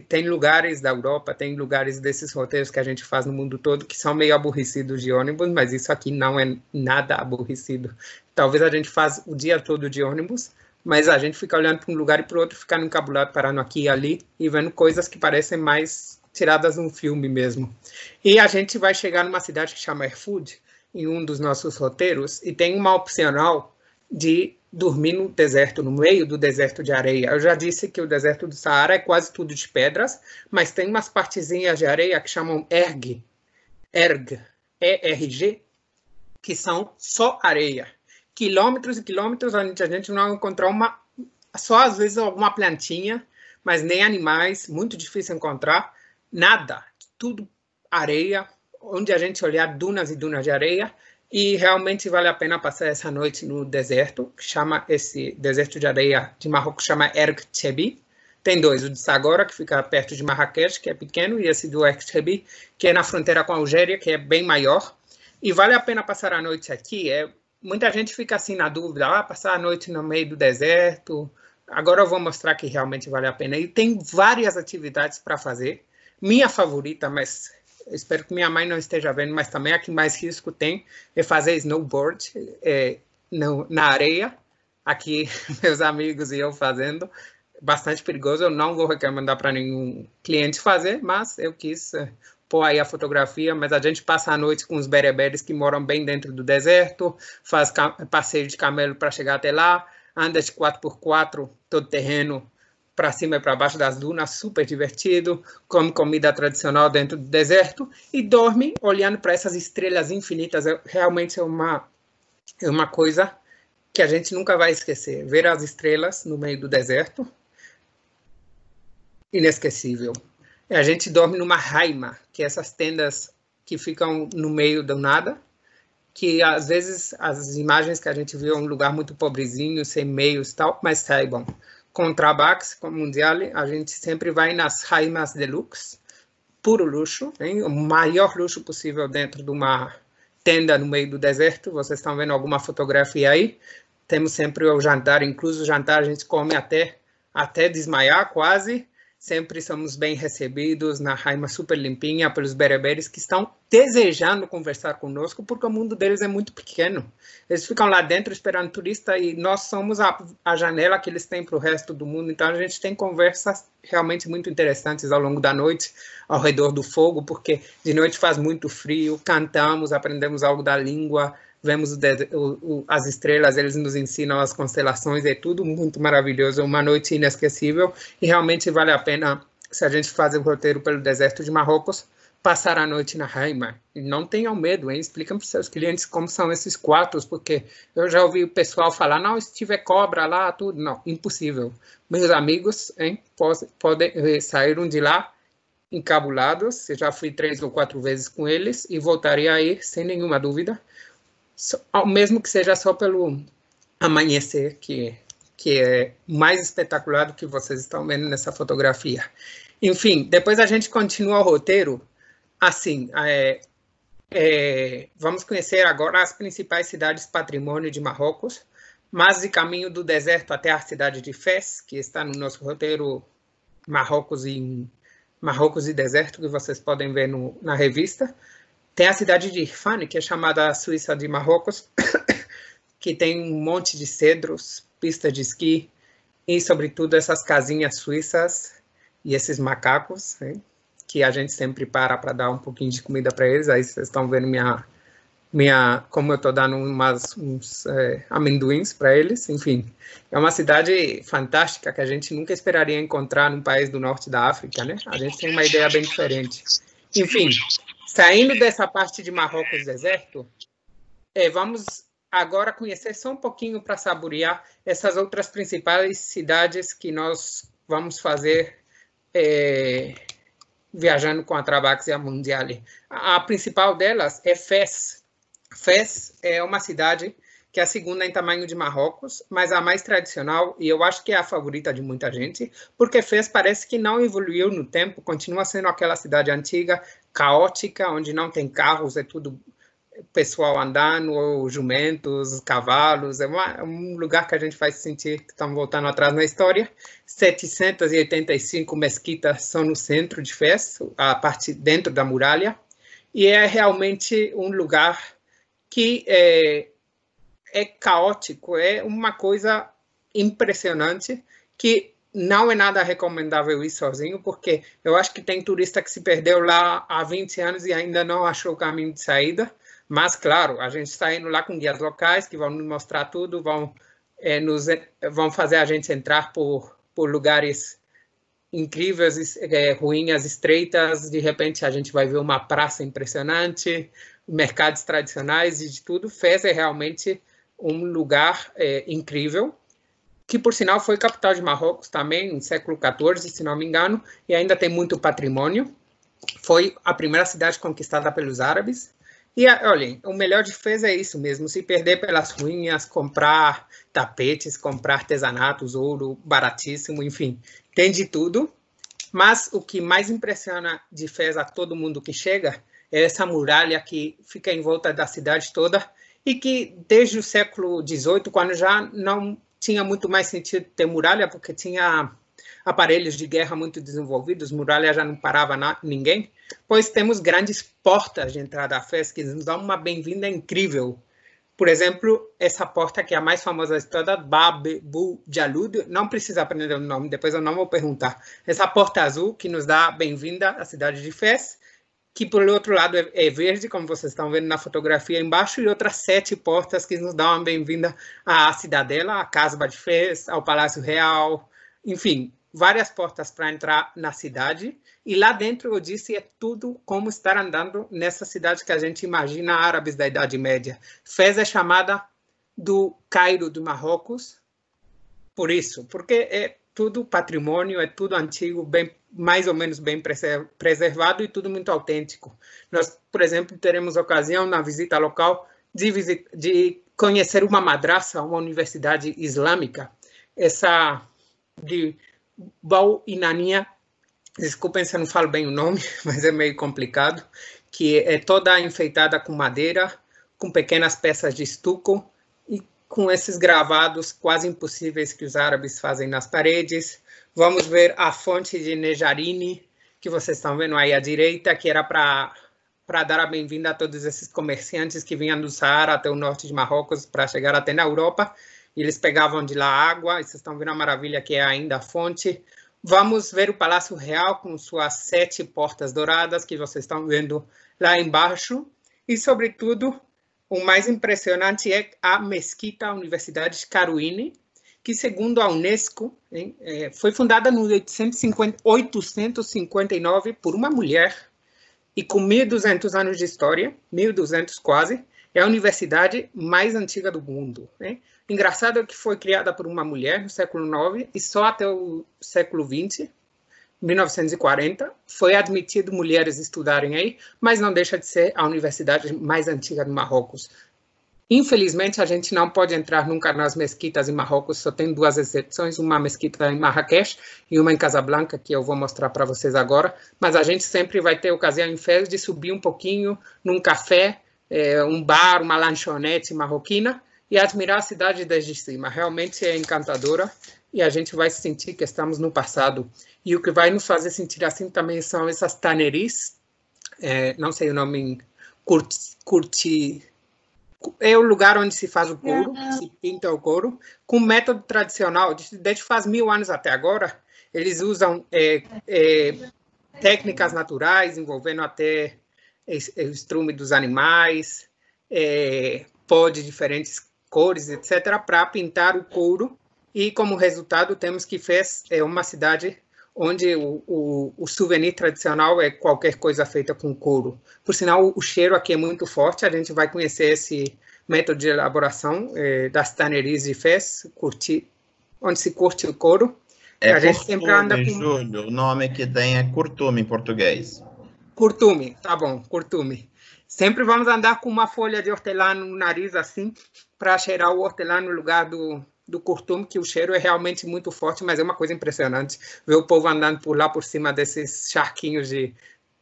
Tem lugares da Europa, tem lugares desses roteiros que a gente faz no mundo todo que são meio aborrecidos de ônibus, mas isso aqui não é nada aborrecido. Talvez a gente faz o dia todo de ônibus, mas a gente fica olhando para um lugar e para o outro, ficando encabulado, parando aqui e ali, e vendo coisas que parecem mais tiradas de um filme mesmo. E a gente vai chegar numa cidade que chama Erfoud, em um dos nossos roteiros, e tem uma opcional de dormir no deserto, no meio do deserto de areia. Eu já disse que o deserto do Saara é quase tudo de pedras, mas tem umas partezinhas de areia que chamam ERG, E-R-G, que são só areia. Quilômetros e quilômetros, a gente não encontrou só às vezes alguma plantinha, mas nem animais, muito difícil encontrar, nada, tudo areia, onde a gente olhar dunas e dunas de areia, e realmente vale a pena passar essa noite no deserto, que chama esse deserto de areia de Marrocos, chama Erg Tchebi. Tem dois, o de Sagora, que fica perto de Marrakech, que é pequeno, e esse do Erg Tchebi, que é na fronteira com a Algéria, que é bem maior. E vale a pena passar a noite aqui. Muita gente fica assim na dúvida, passar a noite no meio do deserto. Agora eu vou mostrar que realmente vale a pena. E tem várias atividades para fazer. Minha favorita, mas espero que minha mãe não esteja vendo, mas também a que mais risco tem é fazer snowboard na areia. Aqui, meus amigos e eu fazendo. Bastante perigoso. Eu não vou recomendar para nenhum cliente fazer, mas eu quis pôr aí a fotografia. Mas a gente passa a noite com os bereberes que moram bem dentro do deserto, faz passeio de camelo para chegar até lá, anda de 4x4, todo terreno, para cima e para baixo das dunas, super divertido, come comida tradicional dentro do deserto e dorme olhando para essas estrelas infinitas. Realmente é uma coisa que a gente nunca vai esquecer. Ver as estrelas no meio do deserto, inesquecível. A gente dorme numa haima, que é essas tendas que ficam no meio do nada, que às vezes as imagens que a gente viu é um lugar muito pobrezinho, sem meios e tal, mas saibam, com o Trabax, com o Mondiale, a gente sempre vai nas haimas deluxe, puro luxo, hein? O maior luxo possível dentro de uma tenda no meio do deserto. Vocês estão vendo alguma fotografia aí? Temos sempre o jantar, incluso o jantar a gente come até desmaiar quase. Sempre somos bem recebidos na haima super limpinha pelos bereberes que estão desejando conversar conosco, porque o mundo deles é muito pequeno. Eles ficam lá dentro esperando turista e nós somos a janela que eles têm para o resto do mundo. Então a gente tem conversas realmente muito interessantes ao longo da noite, ao redor do fogo, porque de noite faz muito frio, cantamos, aprendemos algo da língua, vemos as estrelas, eles nos ensinam as constelações, é tudo muito maravilhoso, uma noite inesquecível, e realmente vale a pena, se a gente faz o roteiro pelo deserto de Marrocos, passar a noite na haima. E não tenham medo, hein? Expliquem para os seus clientes como são esses quartos, porque eu já ouvi o pessoal falar, não, se tiver cobra lá, tudo. Não, impossível. Meus amigos, hein, saíram de lá encabulados, eu já fui 3 ou 4 vezes com eles, e voltaria a ir, sem nenhuma dúvida, mesmo que seja só pelo amanhecer, que é mais espetacular do que vocês estão vendo nessa fotografia. Enfim, depois a gente continua o roteiro, assim, vamos conhecer agora as principais cidades patrimônio de Marrocos, mas de caminho do deserto até a cidade de Fez, que está no nosso roteiro Marrocos e Deserto, que vocês podem ver na revista. Tem a cidade de Irfane, que é chamada Suíça de Marrocos, que tem um monte de cedros, pista de esqui e, sobretudo, essas casinhas suíças e esses macacos, hein, que a gente sempre para dar um pouquinho de comida para eles. Aí vocês estão vendo como eu estou dando uns amendoins para eles. Enfim, é uma cidade fantástica que a gente nunca esperaria encontrar num país do norte da África, né? A gente tem uma ideia bem diferente. Enfim, saindo dessa parte de Marrocos deserto, vamos agora conhecer só um pouquinho para saborear essas outras principais cidades que nós vamos fazer viajando com a Trabax e a Mondiale. A principal delas é Fez. Fez é uma cidade que é a segunda em tamanho de Marrocos, mas a mais tradicional, e eu acho que é a favorita de muita gente, porque Fez parece que não evoluiu no tempo, continua sendo aquela cidade antiga, caótica, onde não tem carros, é tudo pessoal andando, ou jumentos, cavalos, é um lugar que a gente vai sentir que estamos voltando atrás na história. 785 mesquitas são no centro de Fez, a parte dentro da muralha, e é realmente um lugar que é caótico, é uma coisa impressionante, que não é nada recomendável ir sozinho, porque eu acho que tem turista que se perdeu lá há 20 anos e ainda não achou o caminho de saída. Mas, claro, a gente está indo lá com guias locais que vão nos mostrar tudo, vão fazer a gente entrar por lugares incríveis, ruínas estreitas. De repente, a gente vai ver uma praça impressionante, mercados tradicionais e de tudo. Fez é realmente um lugar incrível, que, por sinal, foi capital de Marrocos também, no século XIV, se não me engano, e ainda tem muito patrimônio. Foi a primeira cidade conquistada pelos árabes. E, olhem, o melhor de Fez é isso mesmo, se perder pelas ruínas, comprar tapetes, comprar artesanatos, ouro baratíssimo, enfim, tem de tudo. Mas o que mais impressiona de Fez a todo mundo que chega é essa muralha que fica em volta da cidade toda e que, desde o século XVIII, quando já não tinha muito mais sentido ter muralha, porque tinha aparelhos de guerra muito desenvolvidos, muralha já não parava ninguém, pois temos grandes portas de entrada à Fez que nos dão uma bem-vinda incrível. Por exemplo, essa porta que é a mais famosa da história, Bab Bu Jalud, não precisa aprender o nome, depois eu não vou perguntar. Essa porta azul que nos dá bem-vinda à cidade de Fez, que por outro lado é verde, como vocês estão vendo na fotografia embaixo, e outras 7 portas que nos dão uma bem-vinda à cidadela, à Casba de Fez, ao Palácio Real, enfim, várias portas para entrar na cidade. E lá dentro, eu disse, é tudo como estar andando nessa cidade que a gente imagina árabes da Idade Média. Fez é chamada do Cairo do Marrocos, por isso, porque é tudo patrimônio, é tudo antigo, bem, mais ou menos bem preservado e tudo muito autêntico. Nós, por exemplo, teremos ocasião na visita local de conhecer uma madraça, uma universidade islâmica, essa de Bau Inania, desculpem se eu não falo bem o nome, mas é meio complicado, que é toda enfeitada com madeira, com pequenas peças de estuco e com esses gravados quase impossíveis que os árabes fazem nas paredes. Vamos ver a fonte de Nejarini, que vocês estão vendo aí à direita, que era para dar a bem-vinda a todos esses comerciantes que vinham do Saara até o norte de Marrocos para chegar até na Europa. E eles pegavam de lá água, e vocês estão vendo a maravilha que é ainda a fonte. Vamos ver o Palácio Real com suas 7 portas douradas, que vocês estão vendo lá embaixo. E, sobretudo, o mais impressionante é a Mesquita, a Universidade de Caruine, que, segundo a Unesco, foi fundada em 859 por uma mulher, e com 1.200 anos de história, 1.200 quase, é a universidade mais antiga do mundo. Engraçado é que foi criada por uma mulher no século IX e só até o século XX, 1940, foi admitido mulheres estudarem aí, mas não deixa de ser a universidade mais antiga do Marrocos. Infelizmente, a gente não pode entrar nunca nas mesquitas em Marrocos, só tem 2 exceções, uma mesquita em Marrakech e uma em Casablanca, que eu vou mostrar para vocês agora, mas a gente sempre vai ter ocasião em Fez de subir um pouquinho num café, um bar, uma lanchonete marroquina, e admirar a cidade desde cima. Realmente é encantadora e a gente vai sentir que estamos no passado. E o que vai nos fazer sentir assim também são essas tanneries, não sei o nome em curti, é o lugar onde se faz o couro, se pinta o couro, com método tradicional, desde faz 1000 anos até agora. Eles usam técnicas naturais, envolvendo até o estrume dos animais, pó de diferentes cores, etc., para pintar o couro. E, como resultado, temos que Fez é uma cidade onde o souvenir tradicional é qualquer coisa feita com couro. Por sinal, o cheiro aqui é muito forte. A gente vai conhecer esse método de elaboração das tanneries de Fez, onde se curte o couro. A gente sempre anda com... Júlio, o nome que tem é curtume em português. Curtume, tá bom, curtume. Sempre vamos andar com uma folha de hortelã no nariz, assim, para cheirar o hortelã no lugar do curtume, que o cheiro é realmente muito forte, mas é uma coisa impressionante ver o povo andando por lá, por cima desses charquinhos,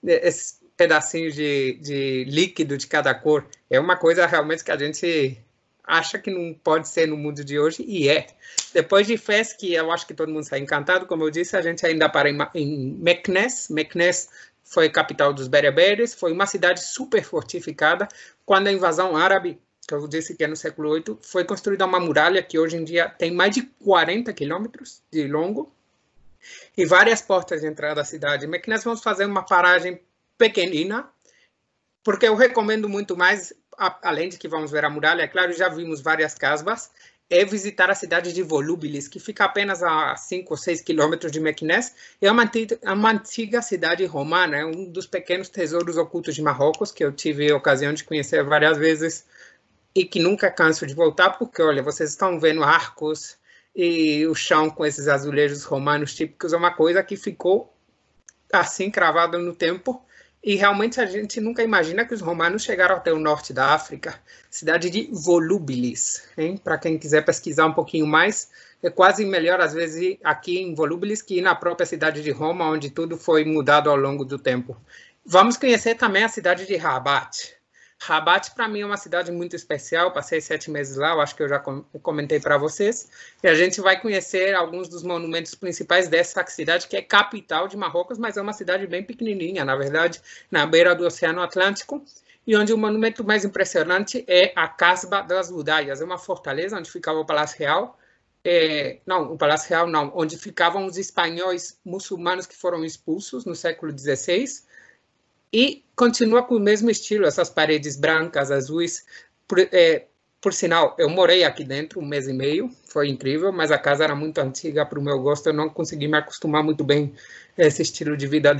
esses pedacinhos de líquido de cada cor. É uma coisa realmente que a gente acha que não pode ser no mundo de hoje, e é. Depois de Fez, que eu acho que todo mundo está encantado, como eu disse, a gente ainda para em Meknès. Meknès foi capital dos bereberes, foi uma cidade super fortificada. Quando a invasão árabe, que eu disse que é no século VIII, foi construída uma muralha que hoje em dia tem mais de 40 quilômetros de longo, e várias portas de entrada da cidade. Mas que nós vamos fazer uma paragem pequenina, porque eu recomendo muito mais, além de que vamos ver a muralha, é claro, já vimos várias casbas, é visitar a cidade de Volubilis, que fica apenas a 5 ou 6 quilômetros de Meknès. É uma antiga cidade romana, é um dos pequenos tesouros ocultos de Marrocos, que eu tive a ocasião de conhecer várias vezes e que nunca canso de voltar, porque, olha, vocês estão vendo arcos e o chão com esses azulejos romanos típicos, é uma coisa que ficou assim cravada no tempo. E realmente a gente nunca imagina que os romanos chegaram até o norte da África. Cidade de Volubilis, para quem quiser pesquisar um pouquinho mais, é quase melhor às vezes ir aqui em Volubilis que ir na própria cidade de Roma, onde tudo foi mudado ao longo do tempo. Vamos conhecer também a cidade de Rabat. Rabat, para mim, é uma cidade muito especial. Passei 7 meses lá, eu acho que eu já comentei para vocês. E a gente vai conhecer alguns dos monumentos principais dessa cidade, que é capital de Marrocos, mas é uma cidade bem pequenininha, na verdade, na beira do Oceano Atlântico, e onde o monumento mais impressionante é a Casba das Udaias. É uma fortaleza onde ficava o Palácio Real. Não, o Palácio Real não, onde ficavam os espanhóis muçulmanos que foram expulsos no século XVI. E continua com o mesmo estilo, essas paredes brancas, azuis. Por sinal, eu morei aqui dentro 1 mês e meio, foi incrível, mas a casa era muito antiga para o meu gosto, eu não consegui me acostumar muito bem a esse estilo de vida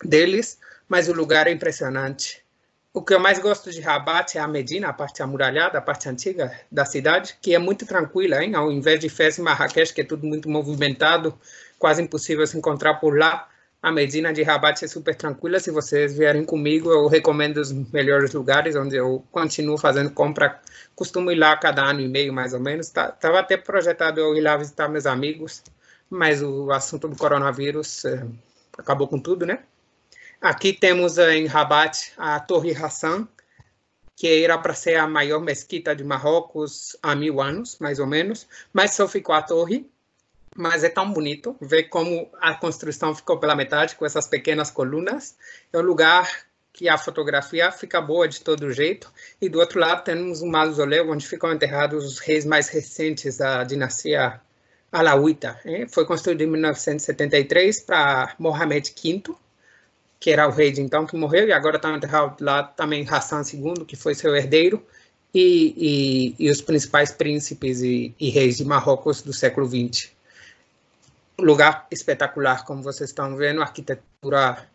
deles, mas o lugar é impressionante. O que eu mais gosto de Rabat é a Medina, a parte amuralhada, a parte antiga da cidade, que é muito tranquila, hein? Ao invés de Fez e Marrakech, que é tudo muito movimentado, quase impossível se encontrar por lá. A Medina de Rabat é super tranquila. Se vocês vierem comigo, eu recomendo os melhores lugares onde eu continuo fazendo compra. Costumo ir lá a cada ano e meio, mais ou menos. Estava até projetado eu ir lá visitar meus amigos, mas o assunto do coronavírus acabou com tudo, né? Aqui temos em Rabat a Torre Hassan, que era para ser a maior mesquita de Marrocos há 1000 anos, mais ou menos, mas só ficou a torre. Mas é tão bonito ver como a construção ficou pela metade, com essas pequenas colunas. É um lugar que a fotografia fica boa de todo jeito. E do outro lado temos um mausoléu onde ficam enterrados os reis mais recentes da dinastia alauíta. Foi construído em 1973 para Mohamed V, que era o rei de então que morreu, e agora está enterrado lá também Hassan II, que foi seu herdeiro, e os principais príncipes e reis de Marrocos do século XX. Lugar espetacular, como vocês estão vendo, arquitetura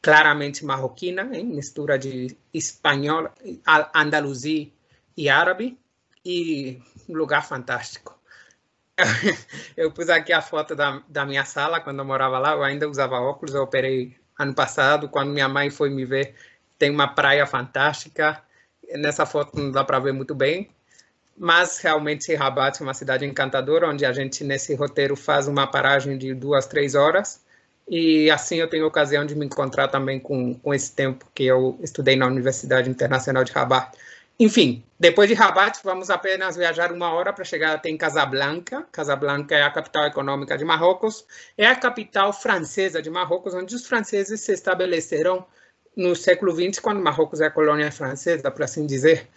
claramente marroquina, mistura de espanhol, andaluzi e árabe, e um lugar fantástico. Eu pus aqui a foto da minha sala, quando eu morava lá, eu ainda usava óculos, eu operei ano passado, quando minha mãe foi me ver, tem uma praia fantástica, nessa foto não dá para ver muito bem, mas realmente Rabat é uma cidade encantadora, onde a gente, nesse roteiro, faz uma paragem de 2, 3 horas, e assim eu tenho a ocasião de me encontrar também com esse tempo que eu estudei na Universidade Internacional de Rabat. Enfim, depois de Rabat, vamos apenas viajar 1 hora para chegar até em Casablanca. Casablanca é a capital econômica de Marrocos, é a capital francesa de Marrocos, onde os franceses se estabeleceram no século XX, quando Marrocos é a colônia francesa, por assim dizer.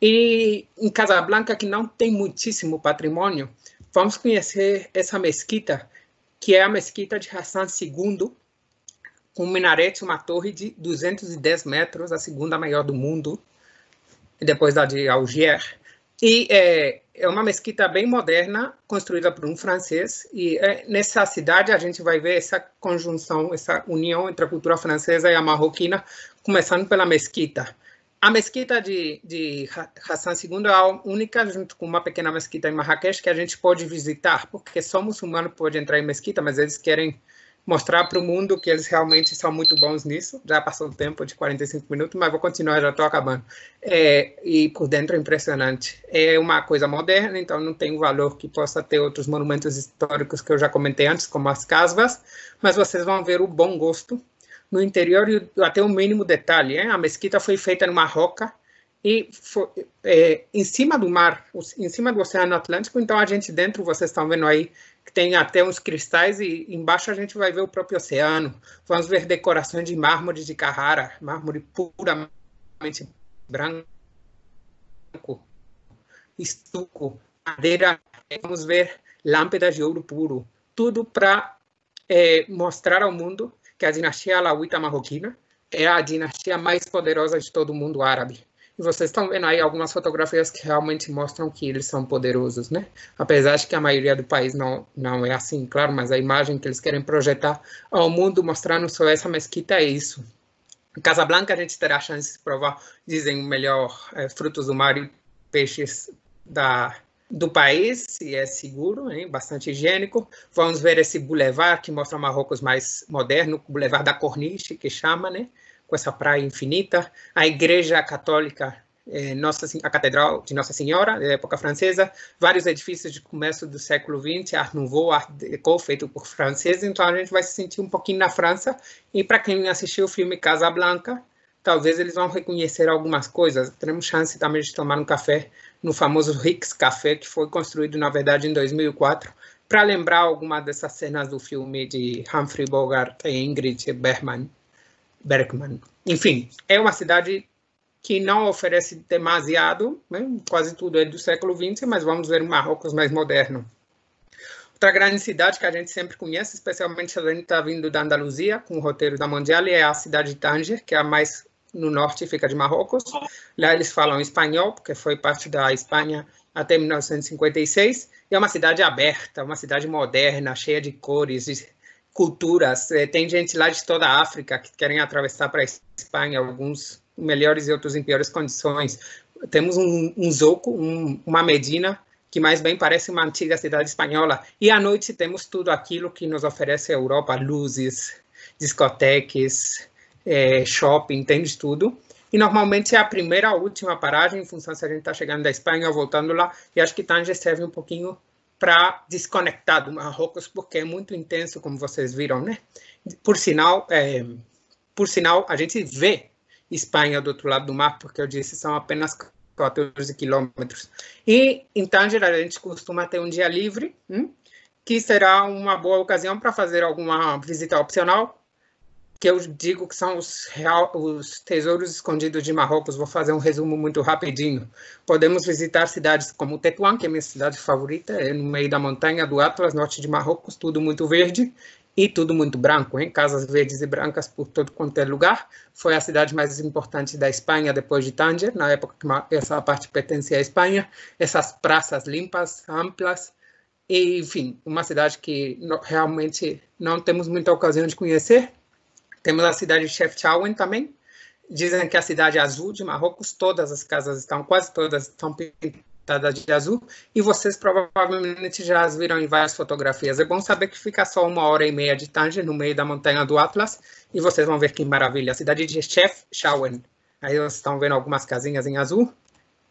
E em Casablanca, que não tem muitíssimo patrimônio, vamos conhecer essa mesquita, que é a mesquita de Hassan II, com um minarete, uma torre de 210 metros, a segunda maior do mundo, depois da de Alger. E é uma mesquita bem moderna, construída por um francês, e nessa cidade a gente vai ver essa conjunção, essa união entre a cultura francesa e a marroquina, começando pela mesquita. A mesquita de Hassan II é a única, junto com uma pequena mesquita em Marrakech, que a gente pode visitar, porque só muçulmano pode entrar em mesquita, mas eles querem mostrar para o mundo que eles realmente são muito bons nisso. Já passou o tempo de 45 minutos, mas vou continuar, já estou acabando. E por dentro é impressionante. É uma coisa moderna, então não tem o valor que possa ter outros monumentos históricos que eu já comentei antes, como as casbas, mas vocês vão ver o bom gosto no interior e até o mínimo detalhe. A mesquita foi feita numa roca e em cima do mar, em cima do Oceano Atlântico. Então a gente dentro, vocês estão vendo aí, que tem até uns cristais, e embaixo a gente vai ver o próprio oceano. Vamos ver decorações de mármore de Carrara, mármore puramente branco, estuco, madeira. Vamos ver lâmpadas de ouro puro, tudo para mostrar ao mundo que a dinastia alauíta marroquina é a dinastia mais poderosa de todo o mundo árabe. E vocês estão vendo aí algumas fotografias que realmente mostram que eles são poderosos, né? Apesar de que a maioria do país não é assim, claro, mas a imagem que eles querem projetar ao mundo mostrando só essa mesquita é isso. Em Casablanca a gente terá a chance de provar, dizem, o melhor frutos do mar e peixes do país, se é seguro, hein? Bastante higiênico. Vamos ver esse boulevard que mostra Marrocos mais moderno, o boulevard da Corniche, que chama, né? Com essa praia infinita. A igreja católica, a Catedral de Nossa Senhora, da época francesa, vários edifícios de começo do século XX, Art Nouveau, Art Deco, feito por franceses, então a gente vai se sentir um pouquinho na França, e para quem assistiu o filme Casablanca, talvez eles vão reconhecer algumas coisas. Teremos chance também de tomar um café no famoso Rick's Café, que foi construído, na verdade, em 2004, para lembrar alguma dessas cenas do filme de Humphrey Bogart e Ingrid Bergman. Enfim, é uma cidade que não oferece demasiado, né? Quase tudo é do século XX, mas vamos ver um Marrocos mais moderno. Outra grande cidade que a gente sempre conhece, especialmente se a gente está vindo da Andaluzia, com o roteiro da Mondiale, é a cidade de Tanger, que é a mais no norte, fica de Marrocos. Lá eles falam espanhol, porque foi parte da Espanha até 1956. E é uma cidade aberta, uma cidade moderna, cheia de cores, de culturas. Tem gente lá de toda a África que querem atravessar para a Espanha, alguns em melhores e outros em piores condições. Temos um zoco, uma Medina, que mais bem parece uma antiga cidade espanhola. E à noite temos tudo aquilo que nos oferece a Europa, luzes, discotecas, shopping, tem de tudo. E normalmente é a primeira ou última paragem, em função se a gente está chegando da Espanha ou voltando lá. E acho que Tanger serve um pouquinho para desconectar do Marrocos, porque é muito intenso, como vocês viram, né? Por sinal, a gente vê Espanha do outro lado do mar, porque eu disse, são apenas 14 quilômetros. E em Tanger a gente costuma ter um dia livre, que será uma boa ocasião para fazer alguma visita opcional, que eu digo que são os tesouros escondidos de Marrocos. Vou fazer um resumo muito rapidinho. Podemos visitar cidades como Tétouan, que é minha cidade favorita, é no meio da montanha do Atlas, norte de Marrocos, tudo muito verde e tudo muito branco, hein? Casas verdes e brancas por todo quanto é lugar. Foi a cidade mais importante da Espanha depois de Tanger, na época que essa parte pertencia à Espanha. Essas praças limpas, amplas, e, enfim, uma cidade que realmente não temos muita ocasião de conhecer. Temos a cidade de Chefchaouen também. Dizem que a cidade azul de Marrocos, todas as casas quase todas estão pintadas de azul, e vocês provavelmente já as viram em várias fotografias. É bom saber que fica só 1h30 de Tanger, no meio da montanha do Atlas, e vocês vão ver que maravilha. A cidade de Chefchaouen. Aí vocês estão vendo algumas casinhas em azul,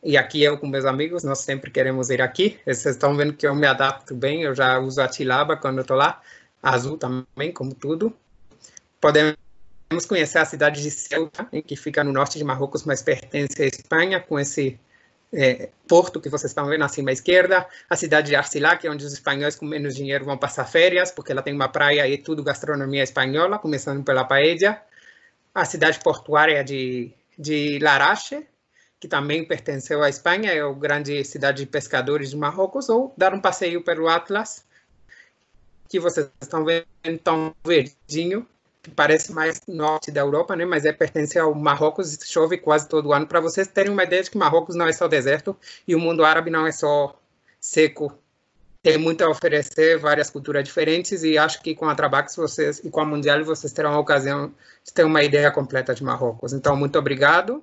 e aqui eu com meus amigos, nós sempre queremos ir aqui. Vocês estão vendo que eu me adapto bem, eu já uso a tilaba quando eu estou lá, azul também, como tudo. Podemos conhecer a cidade de Ceuta, que fica no norte de Marrocos, mas pertence à Espanha, com esse porto que vocês estão vendo acima à esquerda. A cidade de Arcilá, que é onde os espanhóis com menos dinheiro vão passar férias, porque ela tem uma praia e tudo gastronomia espanhola, começando pela paella. A cidade portuária de Larache, que também pertenceu à Espanha, é a grande cidade de pescadores de Marrocos, ou dar um passeio pelo Atlas, que vocês estão vendo tão verdinho, que parece mais norte da Europa, né? Mas pertence ao Marrocos, chove quase todo ano. Para vocês terem uma ideia de que Marrocos não é só deserto e o mundo árabe não é só seco. Tem muito a oferecer, várias culturas diferentes, e acho que com a Trabax vocês e com a Mondiale vocês terão a ocasião de ter uma ideia completa de Marrocos. Então, muito obrigado.